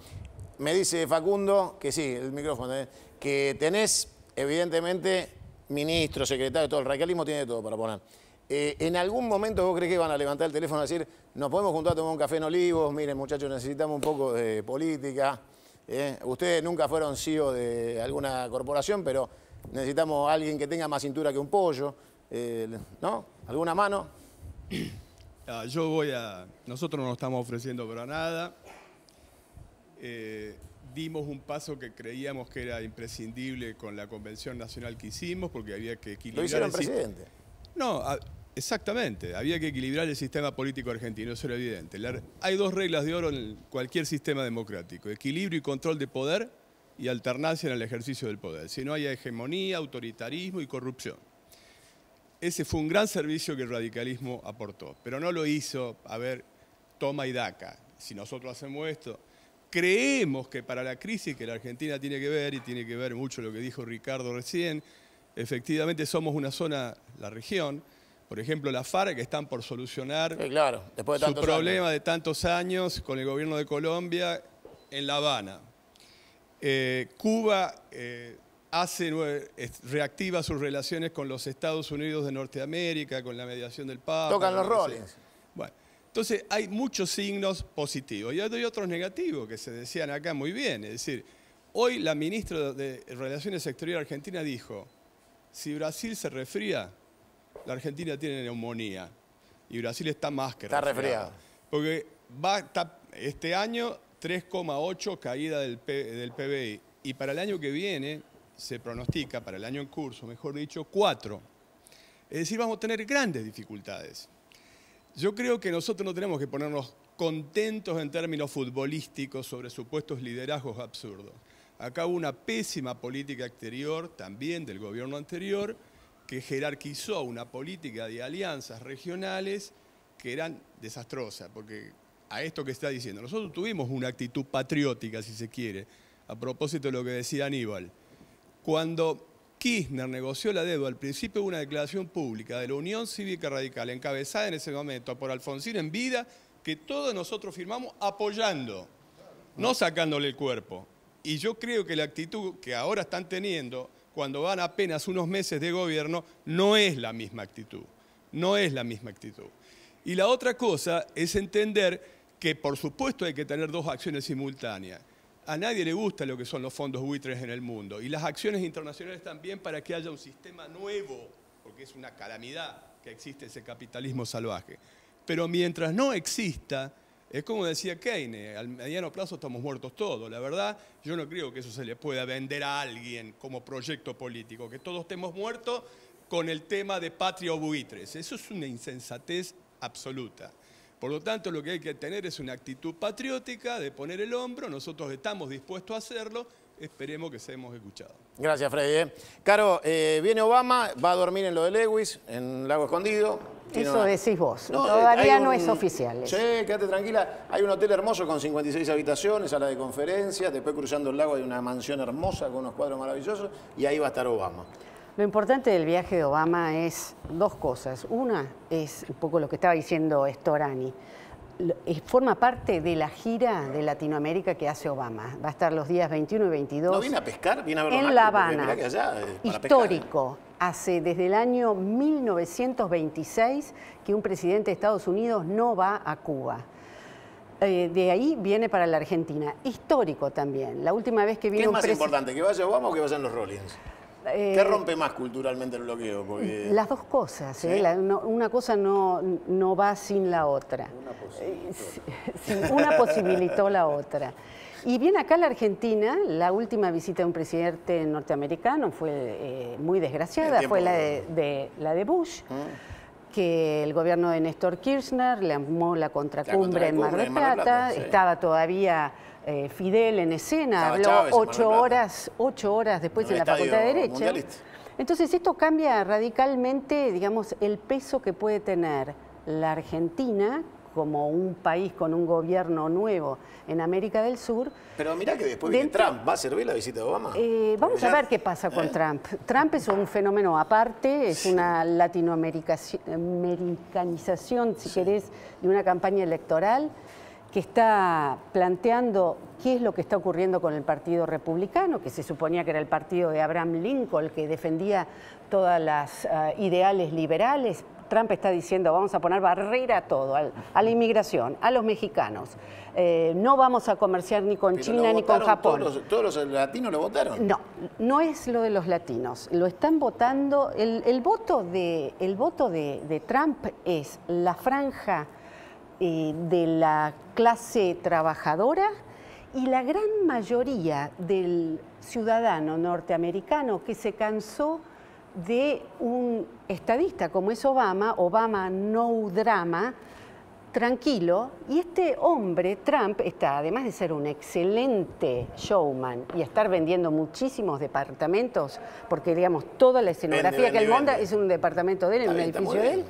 Me dice Facundo, que sí, el micrófono, que tenés, evidentemente, ministro, secretario, todo el radicalismo tiene todo para poner. ¿En algún momento vos crees que van a levantar el teléfono y decir, nos podemos juntar a tomar un café en Olivos? Miren, muchachos, necesitamos un poco de política. Ustedes nunca fueron CEO de alguna corporación, pero necesitamos a alguien que tenga más cintura que un pollo. ¿No? ¿Alguna mano? Nosotros no nos estamos ofreciendo para nada. Dimos un paso que creíamos que era imprescindible con la convención nacional que hicimos, porque había que equilibrar... ¿Lo hicieron presidente? No, exactamente. Había que equilibrar el sistema político argentino, eso era evidente. Hay dos reglas de oro en cualquier sistema democrático: equilibrio y control de poder, y alternancia en el ejercicio del poder. Si no hay hegemonía, autoritarismo y corrupción. Ese fue un gran servicio que el radicalismo aportó, pero no lo hizo, toma y daca. Si nosotros hacemos esto, creemos que para la crisis que la Argentina tiene que ver, y tiene que ver mucho lo que dijo Ricardo recién, efectivamente somos una zona, la región, por ejemplo la FARC, que están por solucionar después de su problema de tantos años con el gobierno de Colombia en La Habana. Cuba... reactiva sus relaciones con los Estados Unidos de Norteamérica, con la mediación del Papa. Tocan los roles. Bueno, entonces hay muchos signos positivos y hay otros negativos que se decían acá muy bien. Es decir, hoy la ministra de Relaciones Exteriores argentina dijo, si Brasil se resfría, la Argentina tiene neumonía y Brasil está más que resfriado. Porque este año 3,8 caída del PBI y para el año que viene... se pronostica, para el año en curso, mejor dicho, 4. Es decir, vamos a tener grandes dificultades. Yo creo que nosotros no tenemos que ponernos contentos en términos futbolísticos sobre supuestos liderazgos absurdos. Acá hubo una pésima política exterior, también del gobierno anterior, que jerarquizó una política de alianzas regionales que eran desastrosas, porque a esto que está diciendo, nosotros tuvimos una actitud patriótica, si se quiere, a propósito de lo que decía Aníbal. Cuando Kirchner negoció la deuda, al principio hubo una declaración pública de la Unión Cívica Radical, encabezada en ese momento por Alfonsín en vida, que todos nosotros firmamos apoyando. no sacándole el cuerpo. Y yo creo que la actitud que ahora están teniendo, cuando van apenas unos meses de gobierno, no es la misma actitud. No es la misma actitud. Y la otra cosa es entender que, por supuesto, hay que tener dos acciones simultáneas. A nadie le gusta lo que son los fondos buitres en el mundo. Y las acciones internacionales también para que haya un sistema nuevo, porque es una calamidad que existe ese capitalismo salvaje. Pero mientras no exista, es como decía Keynes, al mediano plazo estamos muertos todos. La verdad, yo no creo que eso se le pueda vender a alguien como proyecto político, que todos estemos muertos con el tema de patria o buitres. Eso es una insensatez absoluta. Por lo tanto, lo que hay que tener es una actitud patriótica de poner el hombro. Nosotros estamos dispuestos a hacerlo. Esperemos que seamos escuchados. Gracias, Freddy. Caro, viene Obama, va a dormir en lo de Lewis, en Lago Escondido. Eso decís vos. Todavía no es oficial. Sí, quédate tranquila. Hay un hotel hermoso con 56 habitaciones, sala de conferencias. Después, cruzando el lago, hay una mansión hermosa con unos cuadros maravillosos. Y ahí va a estar Obama. Lo importante del viaje de Obama es dos cosas. Una es un poco lo que estaba diciendo Storani. Forma parte de la gira de Latinoamérica que hace Obama. Va a estar los días 21 y 22. ¿No viene a pescar? ¿Viene a ver los en actos? La Habana. Mirá que allá, histórico. Hace desde el año 1926 que un presidente de Estados Unidos no va a Cuba. De ahí viene para la Argentina. Histórico también. La última vez que vino ¿Qué es más importante, que vaya Obama o que vayan los Rollins? ¿Qué rompe más culturalmente el bloqueo? Porque... Las dos cosas. ¿Sí? Una cosa no va sin la otra. Una posibilitó la otra. Y viene acá a la Argentina, la última visita de un presidente norteamericano fue muy desgraciada, fue la de Bush, que el gobierno de Néstor Kirchner le armó la contracumbre en Mar del Plata, sí. Estaba todavía Fidel en escena, habló Chávez 8 horas después en la Facultad de Derecho. Mundialista. Entonces esto cambia radicalmente, digamos, el peso que puede tener la Argentina como un país con un gobierno nuevo en América del Sur. Pero mirá que después viene Trump. ¿Va a servir la visita de Obama? Vamos a ver qué pasa con Trump. Trump es un fenómeno aparte, es una latinoamericanización, si querés, de una campaña electoral que está planteando qué es lo que está ocurriendo con el Partido Republicano, que se suponía que era el partido de Abraham Lincoln, que defendía todas las ideales liberales. Trump está diciendo, vamos a poner barrera a todo, a la inmigración, a los mexicanos. No vamos a comerciar ni con China ni con Japón. ¿Todos los latinos lo votaron? No, no es lo de los latinos. Lo están votando, el voto de Trump es la franja de la clase trabajadora y la gran mayoría del ciudadano norteamericano que se cansó de un estadista como es Obama no drama, tranquilo, y este hombre, Trump, está, además de ser un excelente showman y estar vendiendo muchísimos departamentos, porque digamos toda la escenografía que él monta es un departamento de él, en un edificio de él,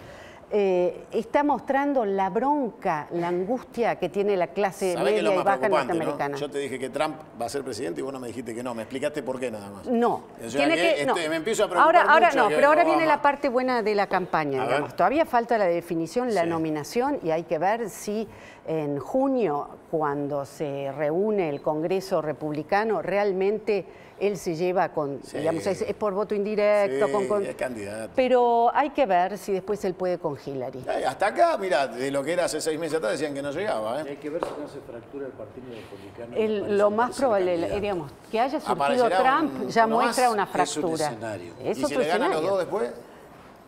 está mostrando la bronca, la angustia que tiene la clase media y baja norteamericana. ¿No? Yo te dije que Trump va a ser presidente y vos no me dijiste que no. Me explicaste por qué nada más. No. O sea, me empiezo a preocupar ahora mucho no, pero ahora Obama. viene la parte buena de la campaña. Digamos. Todavía falta la definición, la nominación, y hay que ver si en junio, cuando se reúne el Congreso Republicano, realmente él se lleva con, digamos, es por voto indirecto. Es candidato. Pero hay que ver si después él puede con Hillary. Hasta acá, mira, de lo que era hace 6 meses atrás decían que no llegaba. Hay que ver si no se fractura el Partido Republicano. Lo más probable, digamos, que haya surgido Trump ya muestra una fractura. Es ¿Y si le ganan los dos después?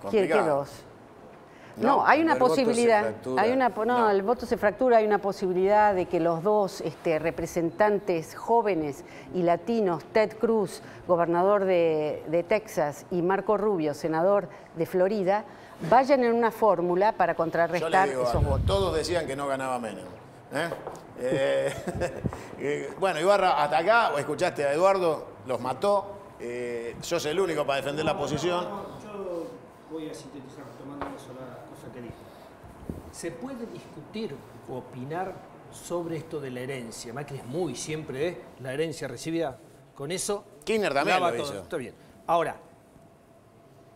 ¿Qué dos? No, hay una posibilidad. El voto se fractura, hay una posibilidad de que los dos representantes jóvenes y latinos, Ted Cruz, gobernador de Texas, y Marco Rubio, senador de Florida, vayan en una fórmula para contrarrestar esos votos. Todos decían que no ganaba Menem. Bueno, Ibarra, hasta acá, escuchaste a Eduardo, los mató. Sos el único para defender la posición. Yo voy a sintetizar tomando una sola cosa que dijo. Se puede discutir o opinar sobre esto de la herencia. Macri es muy siempre la herencia recibida. Con eso Kirchner también lo hizo. Está bien. Ahora,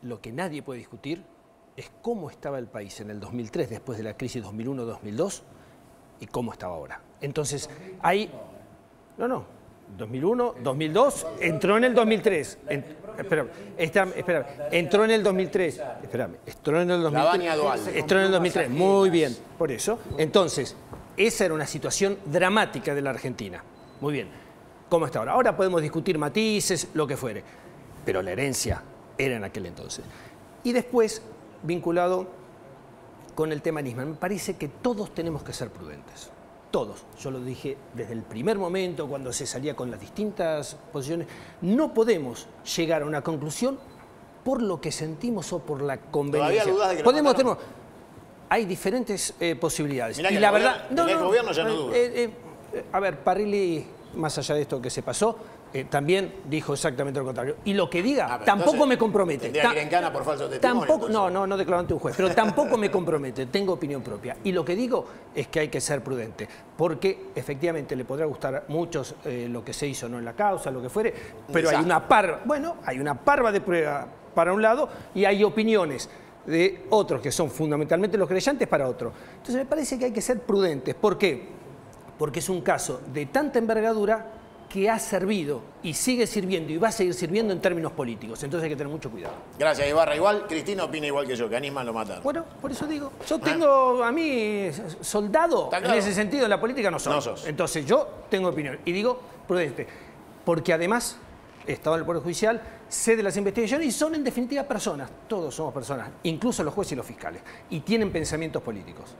lo que nadie puede discutir es cómo estaba el país en el 2003, después de la crisis 2001-2002, y cómo estaba ahora. Entonces, hay No. 2001, 2002, entró en el 2003. Espera, entró en el 2003. Espérame, entró en el 2003. La baña dual. Entró en el 2003, muy bien, por eso. Entonces, esa era una situación dramática de la Argentina. Muy bien. ¿Cómo está ahora? Ahora podemos discutir matices, lo que fuere. Pero la herencia era en aquel entonces. Y después, vinculado con el tema Nisman, me parece que todos tenemos que ser prudentes. Todos. Yo lo dije desde el primer momento, cuando se salía con las distintas posiciones. No podemos llegar a una conclusión por lo que sentimos o por la conveniencia. ¿Todavía dudas de que podemos tener... Hay diferentes posibilidades. Mirá que y la el verdad... el gobierno ya no duda. A ver, Parrilli, más allá de esto que se pasó, también dijo exactamente lo contrario. Y lo que diga tampoco me compromete. Tendría que ir en cana por falso testimonio. Tampoco, no declaró ante un juez, pero tampoco me compromete, tengo opinión propia. Y lo que digo es que hay que ser prudente, porque efectivamente le podrá gustar a muchos lo que se hizo no en la causa, lo que fuere, pero hay una parva de prueba para un lado y hay opiniones de otros que son fundamentalmente los creyentes para otro. Entonces me parece que hay que ser prudentes. ¿Por qué? Porque es un caso de tanta envergadura que ha servido y sigue sirviendo y va a seguir sirviendo en términos políticos. Entonces hay que tener mucho cuidado. Gracias, Ibarra. Igual, Cristina opina igual que yo, que a Nisman lo mataron. Bueno, por eso digo, yo tengo, a mí, soldado, claro. En ese sentido, en la política no soy. No sos. Entonces yo tengo opinión. Y digo, prudente, porque además he estado en el Poder Judicial, sé de las investigaciones y son en definitiva personas. Todos somos personas, incluso los jueces y los fiscales. Y tienen pensamientos políticos.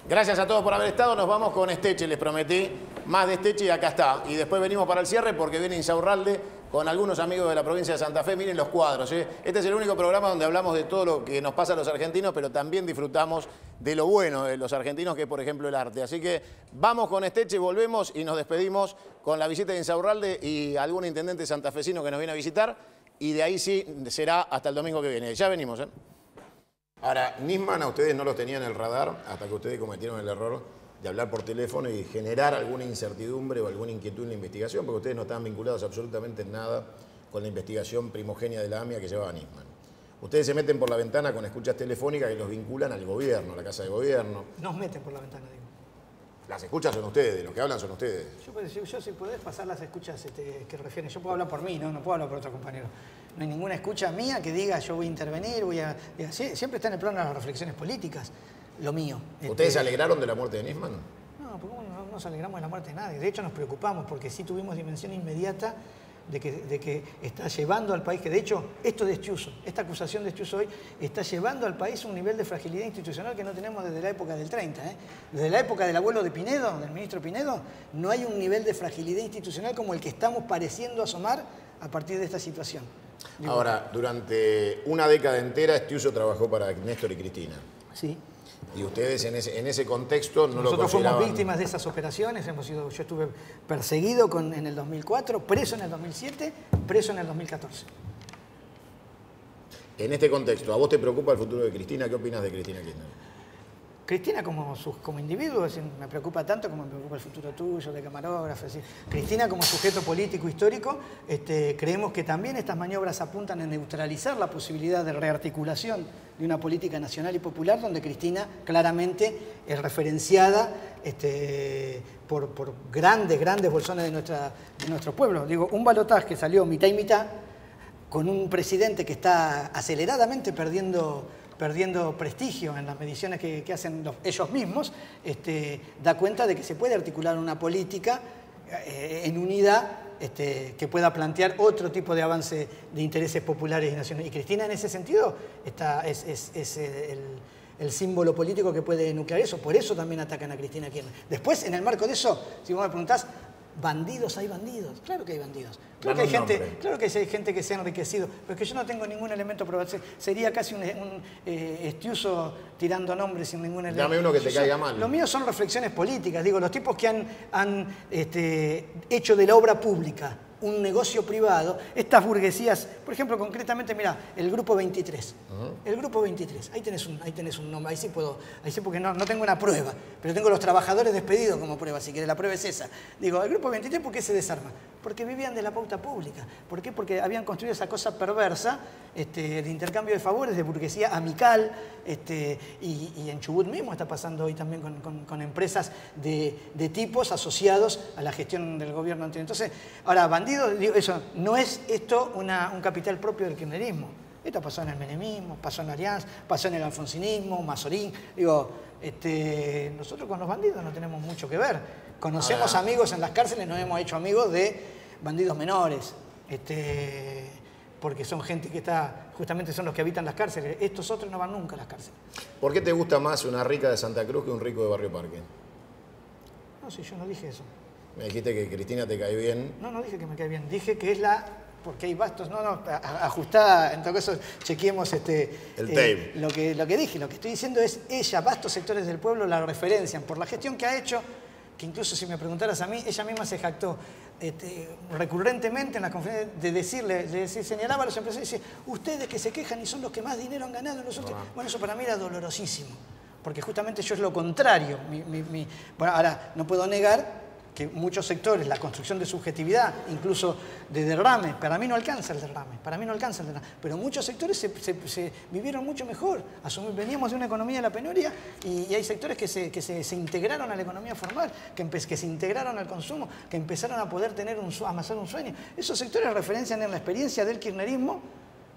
Gracias a todos por haber estado. Nos vamos con Esteche, les prometí. Más de Esteche y acá está. Y después venimos para el cierre porque viene Insaurralde con algunos amigos de la provincia de Santa Fe. Miren los cuadros. Este es el único programa donde hablamos de todo lo que nos pasa a los argentinos, pero también disfrutamos de lo bueno de los argentinos, que es, por ejemplo, el arte. Así que vamos con Esteche, volvemos y nos despedimos con la visita de Insaurralde y algún intendente santafesino que nos viene a visitar. Y de ahí sí será hasta el domingo que viene. Ya venimos, Ahora, Nisman a ustedes no los tenían en el radar hasta que ustedes cometieron el error de hablar por teléfono y generar alguna incertidumbre o alguna inquietud en la investigación, porque ustedes no estaban vinculados absolutamente en nada con la investigación primogénia de la AMIA que llevaba Nisman. Ustedes se meten por la ventana con escuchas telefónicas que los vinculan al gobierno, a la Casa de Gobierno. Nos meten por la ventana, digo. Las escuchas son ustedes, los que hablan son ustedes. Yo si podés pasar las escuchas que refieren, yo puedo hablar por mí, no puedo hablar por otro compañero. No hay ninguna escucha mía que diga yo voy a intervenir, siempre está en el plano de las reflexiones políticas, lo mío. ¿Ustedes se alegraron de la muerte de Nisman? No, porque no nos alegramos de la muerte de nadie. De hecho nos preocupamos porque sí tuvimos dimensión inmediata de que está llevando al país, que de hecho esto de Estiuso, esta acusación de Estiuso hoy, está llevando al país un nivel de fragilidad institucional que no tenemos desde la época del 30. Desde la época del abuelo de Pinedo, del ministro Pinedo, no hay un nivel de fragilidad institucional como el que estamos pareciendo asomar a partir de esta situación. Ahora, durante una década entera Estiuso trabajó para Néstor y Cristina. Sí. Y ustedes en ese contexto no lo consideraban... Nosotros fuimos víctimas de esas operaciones, yo estuve perseguido en el 2004, preso en el 2007, preso en el 2014. En este contexto, ¿a vos te preocupa el futuro de Cristina? ¿Qué opinas de Cristina Kirchner? Cristina como individuo me preocupa tanto como me preocupa el futuro tuyo, de camarógrafo. Cristina como sujeto político histórico, creemos que también estas maniobras apuntan a neutralizar la posibilidad de rearticulación de una política nacional y popular donde Cristina claramente es referenciada por grandes bolsones de nuestro pueblo. Digo, un balotaje que salió mitad y mitad con un presidente que está aceleradamente perdiendo prestigio en las mediciones que hacen ellos mismos, da cuenta de que se puede articular una política en unidad que pueda plantear otro tipo de avance de intereses populares y nacionales. Y Cristina en ese sentido es el símbolo político que puede nuclear eso. Por eso también atacan a Cristina Kirchner. Después, en el marco de eso, si vos me preguntás, ¿bandidos? Hay bandidos. Claro que hay bandidos. Claro que hay gente que se ha enriquecido. Pero es que yo no tengo ningún elemento probatorio. Sería casi un Estiuso tirando nombres sin ningún elemento. Dame uno que te caiga mal. Lo mío son reflexiones políticas. Digo, los tipos que han hecho de la obra pública un negocio privado, estas burguesías, por ejemplo, concretamente, mira, el Grupo 23. El Grupo 23, ahí tenés un nombre, ahí sí porque no tengo una prueba, pero tengo los trabajadores despedidos como prueba, si querés, la prueba es esa. Digo, el Grupo 23, ¿por qué se desarma? Porque vivían de la pauta pública. ¿Por qué? Porque habían construido esa cosa perversa, el intercambio de favores, de burguesía amical, y en Chubut mismo está pasando hoy también con empresas de tipos asociados a la gestión del gobierno anterior. Entonces, ahora, bandidos, digo, eso, no es esto un capital propio del kirchnerismo. Esto pasó en el menemismo, pasó en la Alianza, pasó en el alfonsinismo, Mazorín. Digo, nosotros con los bandidos no tenemos mucho que ver. Conocemos amigos en las cárceles, nos hemos hecho amigos de bandidos menores, porque son gente que justamente son los que habitan las cárceles. Estos otros no van nunca a las cárceles. ¿Por qué te gusta más una rica de Santa Cruz que un rico de Barrio Parque? No, si yo no dije eso. Me dijiste que Cristina te cae bien. No dije que me cae bien, dije que es porque hay bastos, ajustada, en todo caso chequeemos el tape. Lo que dije, lo que estoy diciendo es ella, vastos sectores del pueblo la referencian por la gestión que ha hecho, que incluso si me preguntaras a mí, ella misma se jactó recurrentemente en las conferencias de señalaba a los empresarios y dice, ustedes que se quejan y son los que más dinero han ganado, nosotros. Bueno, eso para mí era dolorosísimo, porque justamente yo es lo contrario. Bueno, ahora, no puedo negar que muchos sectores, la construcción de subjetividad, incluso de derrame, para mí no alcanza el derrame, pero muchos sectores se vivieron mucho mejor. Veníamos de una economía de la penuria y hay sectores que se integraron a la economía formal, que se integraron al consumo, que empezaron a poder amasar un sueño. Esos sectores referencian en la experiencia del kirchnerismo,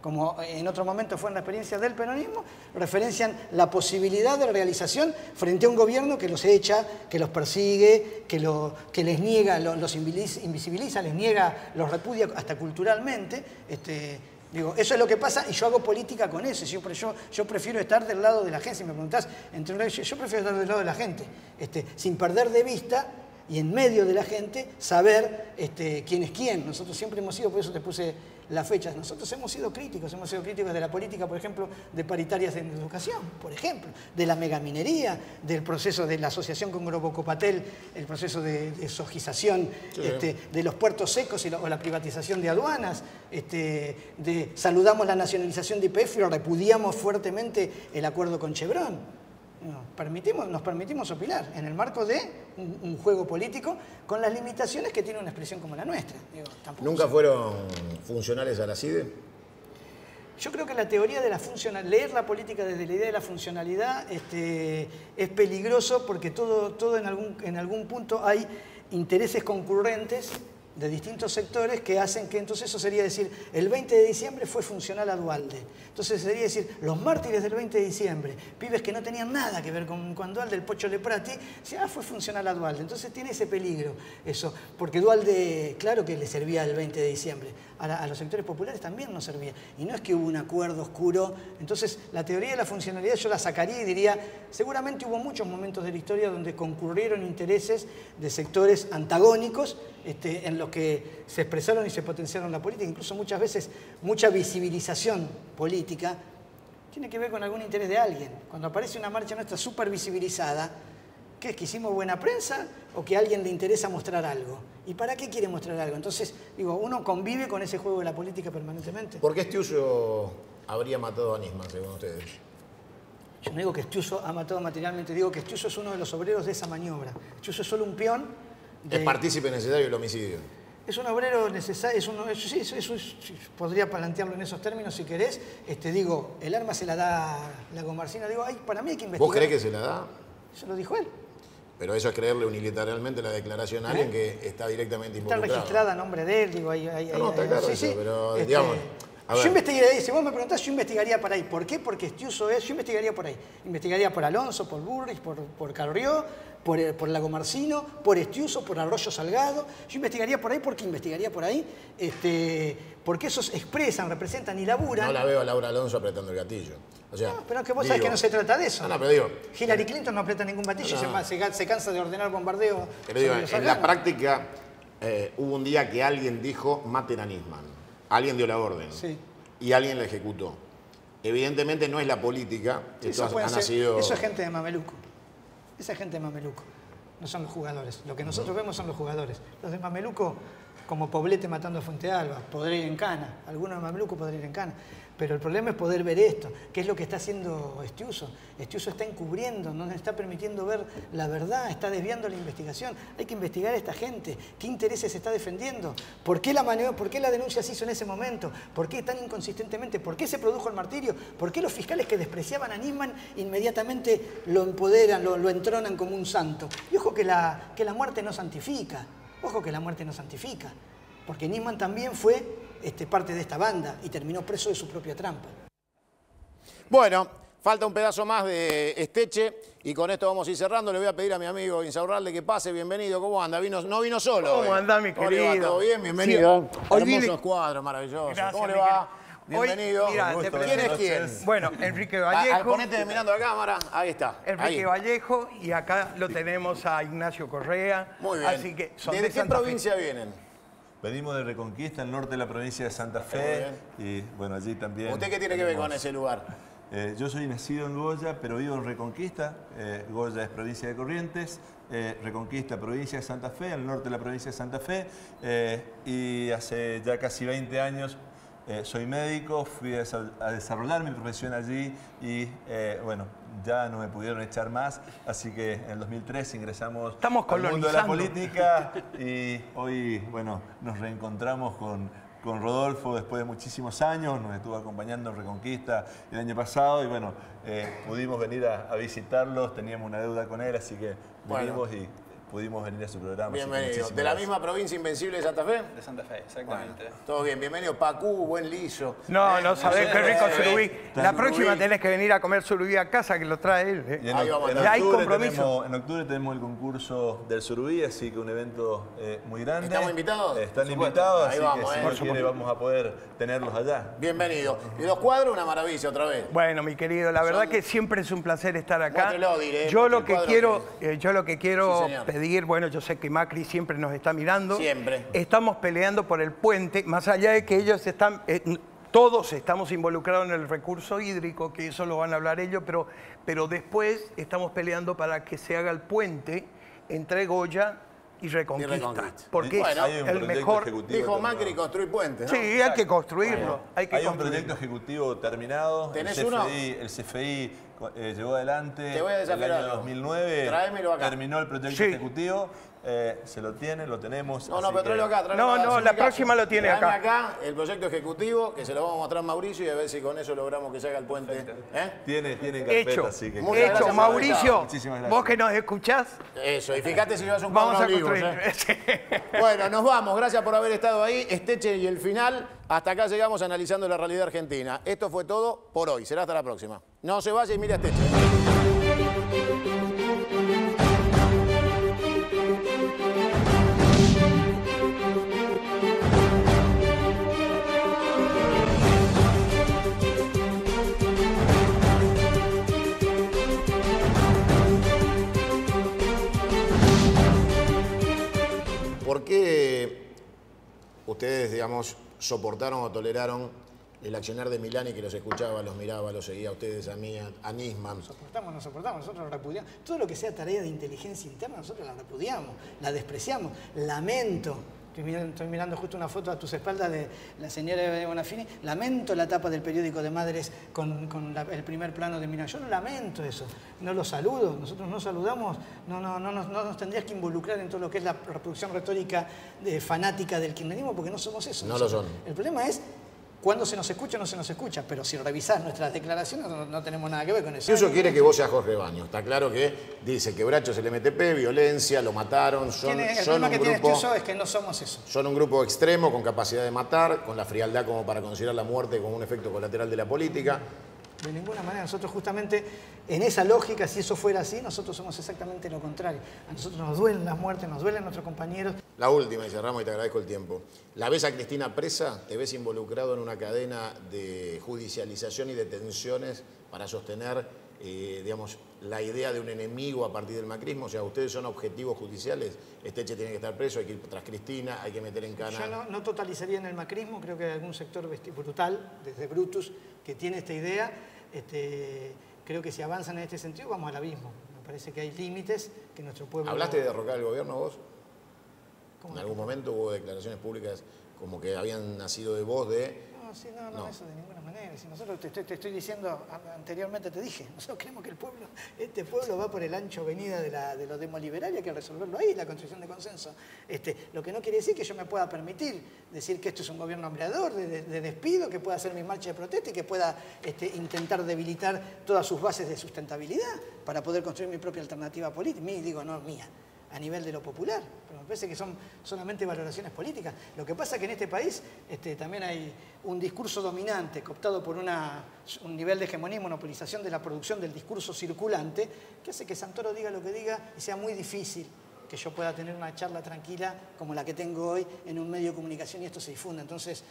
como en otro momento fue en la experiencia del peronismo, referencian la posibilidad de realización frente a un gobierno que los echa, que los persigue, que les niega, los invisibiliza, les niega, los repudia hasta culturalmente. Digo, eso es lo que pasa y yo hago política con eso. Yo prefiero estar del lado de la gente. Si me preguntás, yo prefiero estar del lado de la gente, sin perder de vista y en medio de la gente saber quién es quién. Nosotros siempre hemos sido, por eso te puse las fechas, nosotros hemos sido críticos de la política, por ejemplo, de paritarias en educación, por ejemplo, de la megaminería, del proceso de la asociación con Grobocopatel, el proceso de sojización, de los puertos secos o la privatización de aduanas, saludamos la nacionalización de YPF y repudiamos fuertemente el acuerdo con Chevron. Nos permitimos opinar en el marco de un juego político con las limitaciones que tiene una expresión como la nuestra. ¿Nunca fueron funcionales a la CIDE? Yo creo que la teoría de leer la política desde la idea de la funcionalidad es peligroso porque todo en algún punto hay intereses concurrentes de distintos sectores que hacen que entonces eso sería decir, el 20 de diciembre fue funcional a Duhalde. Entonces sería decir, los mártires del 20 de diciembre, pibes que no tenían nada que ver con Duhalde, el Pocho Leprati, fue funcional a Duhalde. Entonces tiene ese peligro eso, porque Duhalde, claro que le servía el 20 de diciembre, a los sectores populares también nos servía. Y no es que hubo un acuerdo oscuro. Entonces la teoría de la funcionalidad yo la sacaría y diría, seguramente hubo muchos momentos de la historia donde concurrieron intereses de sectores antagónicos en los que se expresaron y se potenciaron la política, incluso muchas veces mucha visibilización política tiene que ver con algún interés de alguien. Cuando aparece una marcha nuestra súper visibilizada, ¿qué es? ¿Que hicimos buena prensa o que a alguien le interesa mostrar algo? ¿Y para qué quiere mostrar algo? Entonces, digo, uno convive con ese juego de la política permanentemente. ¿Por qué Estiuso habría matado a Nisman, según ustedes? Yo no digo que Estiuso ha matado materialmente, digo que Estiuso es uno de los obreros de esa maniobra. Estiuso es solo un peón. Es partícipe necesario del homicidio. Es un obrero necesario, podría plantearlo en esos términos si querés. Digo, el arma se la da la Comarcina. Digo, para mí hay que investigar. ¿Vos creés que se la da? Eso lo dijo él. Pero eso es creerle unilateralmente la declaración a alguien que está directamente involucrado. Está registrada a nombre de él, digo, está claro eso, pero digamos... Yo investigaría, si vos me preguntás, yo investigaría por ahí. ¿Por qué? Porque Estiuso yo investigaría por ahí. Investigaría por Alonso, por Burrich, por Carrió, por Lagomarcino, por Estiuso, por Arroyo Salgado. Yo investigaría por ahí porque investigaría por ahí, porque esos expresan, representan y laburan. No la veo a Laura Alonso apretando el gatillo. O sea, no, pero que vos sabés que no se trata de eso. No, pero digo... Hillary Clinton no aprieta ningún gatillo y se cansa de ordenar bombardeo. Pero digo, en la práctica hubo un día que alguien dijo, maten a Nisman. Alguien dio la orden y alguien la ejecutó. Evidentemente no es la política. Eso es gente de mameluco. Esa es gente de mameluco. No son los jugadores. Lo que nosotros vemos son los jugadores. Los de mameluco como Poblete matando a Fuente Alba, poder ir en cana, algunos mamelucos poder ir en cana. Pero el problema es poder ver esto, que es lo que está haciendo Estiuso. Estiuso está encubriendo, no nos está permitiendo ver la verdad, está desviando la investigación. Hay que investigar a esta gente, qué intereses se está defendiendo, por qué la denuncia se hizo en ese momento, por qué tan inconsistentemente, por qué se produjo el martirio, por qué los fiscales que despreciaban a Nisman inmediatamente lo empoderan, lo entronan como un santo. Y ojo que la muerte no santifica, ojo que la muerte no santifica, porque Nisman también fue parte de esta banda y terminó preso de su propia trampa. Bueno, falta un pedazo más de Esteche y con esto vamos a ir cerrando. Le voy a pedir a mi amigo Insaurralde que pase. Bienvenido, ¿cómo anda? No vino solo. ¿Cómo anda, mi querido? ¿Todo bien? Bienvenido. Sí. Hermosos cuadros, maravillosos. Gracias, ¿Cómo le va? Bienvenido. Hoy, mira, ¿Quién es quién? Bueno, Enrique Vallejo. Ponete mirando a la cámara. Ahí está. Enrique Vallejo, y acá lo tenemos a Ignacio Correa. Muy bien. Así que son ¿De qué provincia vienen? Venimos de Reconquista, al norte de la provincia de Santa Fe. Y bueno, allí también. ¿Usted qué tiene que ver con ese lugar? Yo soy nacido en Goya, pero vivo en Reconquista. Goya es provincia de Corrientes. Reconquista, provincia de Santa Fe, al norte de la provincia de Santa Fe. Y hace ya casi 20 años soy médico, fui a desarrollar mi profesión allí y bueno, ya no me pudieron echar más, así que en el 2003 ingresamos al mundo de la política y hoy, bueno, nos reencontramos con Rodolfo después de muchísimos años, nos estuvo acompañando en Reconquista el año pasado y bueno, pudimos venir a visitarlos, teníamos una deuda con él, así que vinimos y pudimos venir a su programa. Bienvenido. ¿De la misma provincia invencible de Santa Fe? De Santa Fe, exactamente. Bueno, todo bien. Bienvenido. Pacú, buen liso. No sabés qué rico surubí. La próxima tenés que venir a comer surubí a casa, que lo trae él. Y ya hay compromiso. En octubre tenemos el concurso del surubí, así que un evento muy grande. ¿Estamos invitados? Están invitados, ahí así vamos, que si Dios quiere vamos a poder tenerlos allá. Bienvenido. Y los cuadros, una maravilla otra vez. Bueno, mi querido, la verdad que siempre es un placer estar acá. Muéstrelo, diré, yo lo que quiero Sí, pedir, bueno, yo sé que Macri siempre nos está mirando. Siempre. Estamos peleando por el puente, más allá de que ellos están... todos estamos involucrados en el recurso hídrico, que eso lo van a hablar ellos, pero después estamos peleando para que se haga el puente entre Goya y Reconquista. Porque bueno, es el mejor... Dijo Macri construir puentes, ¿no? Sí, hay que construirlo. Hay un proyecto ejecutivo terminado. ¿Tenés el uno? El CFI llevó adelante Te voy a el desafiar año algo. 2009. Tráemelo acá. Terminó el proyecto ejecutivo. Se lo tiene, lo tenemos. No, pero tráelo acá. La próxima lo tiene Tráeme acá. acá el proyecto ejecutivo, que se lo vamos a mostrar a Mauricio y a ver si con eso logramos que se haga el puente. Tiene carpeta, Hecho, así que... hecho. Mauricio, Muchísimas gracias. vos que nos escuchás. Eso, y fíjate si vas un Vamos cuadro a vivo. construir. Bueno, nos vamos. Gracias por haber estado ahí. Esteche y el final. Hasta acá llegamos analizando la realidad argentina. Esto fue todo por hoy. Será hasta la próxima. No se vaya y mire a Esteche. ¿Por qué ustedes, digamos, soportaron o toleraron el accionar de Milani, que los escuchaba, los miraba, los seguía a ustedes, a mí, a Nisman? No soportamos, nosotros lo repudiamos. Todo lo que sea tarea de inteligencia interna, nosotros la repudiamos, la despreciamos. Lamento, estoy mirando justo una foto a tus espaldas de la señora Bonafini, lamento la tapa del periódico de Madres con el primer plano de Milani. Yo no lamento eso, no lo saludo, nosotros no saludamos, no nos tendrías que involucrar en todo lo que es la reproducción retórica fanática del kirchnerismo, porque no somos eso. No lo son. El problema es cuándo se nos escucha o no se nos escucha, pero si revisás nuestras declaraciones no tenemos nada que ver con eso. Si eso quiere que vos seas Jorge Baños, está claro que dice que Bracho se le mete violencia, lo mataron, el problema que tiene Estiuso es que no somos eso. Son un grupo extremo con capacidad de matar, con la frialdad como para considerar la muerte como un efecto colateral de la política. De ninguna manera, nosotros justamente en esa lógica, si eso fuera así, nosotros somos exactamente lo contrario. A nosotros nos duelen las muertes, nos duelen nuestros compañeros. La última, y cerramos y te agradezco el tiempo. ¿La ves a Cristina presa? ¿Te ves involucrado en una cadena de judicialización y detenciones para sostener, digamos, la idea de un enemigo a partir del macrismo? O sea, ¿ustedes son objetivos judiciales? Esteche tiene que estar preso, hay que ir tras Cristina, hay que meter en cana... Yo no totalizaría en el macrismo, creo que hay algún sector brutal, desde Brutus, que tiene esta idea. Creo que si avanzan en este sentido vamos al abismo. Me parece que hay límites que nuestro pueblo... ¿Hablaste de derrocar el gobierno vos? En algún momento hubo declaraciones públicas como que habían nacido de vos de... No, eso de ninguna manera. Si nosotros te estoy diciendo, anteriormente te dije, nosotros creemos que el pueblo, este pueblo va por el ancho avenida de los demoliberales, hay que resolverlo ahí, la construcción de consenso. Lo que no quiere decir que yo me pueda permitir decir que esto es un gobierno empleador, de despido, que pueda hacer mi marcha de protesta y que pueda intentar debilitar todas sus bases de sustentabilidad para poder construir mi propia alternativa política. No mía, a nivel de lo popular, pero me parece que son solamente valoraciones políticas. Lo que pasa es que en este país también hay un discurso dominante, cooptado por un nivel de hegemonía y monopolización de la producción del discurso circulante, que hace que Santoro diga lo que diga y sea muy difícil que yo pueda tener una charla tranquila como la que tengo hoy en un medio de comunicación y esto se difunda. Entonces,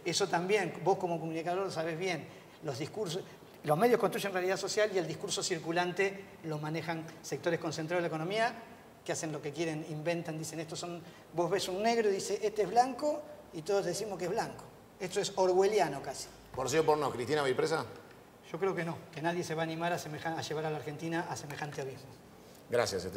eso también, vos como comunicador lo sabés bien, los discursos... Los medios construyen realidad social y el discurso circulante lo manejan sectores concentrados de la economía que hacen lo que quieren, inventan, dicen, estos son... Vos ves un negro y dice, este es blanco, y todos decimos que es blanco. Esto es orwelliano casi. ¿Por sí o por no? ¿Cristina va a ir presa? Yo creo que no, que nadie se va a animar a llevar a la Argentina a semejante abismo. Gracias.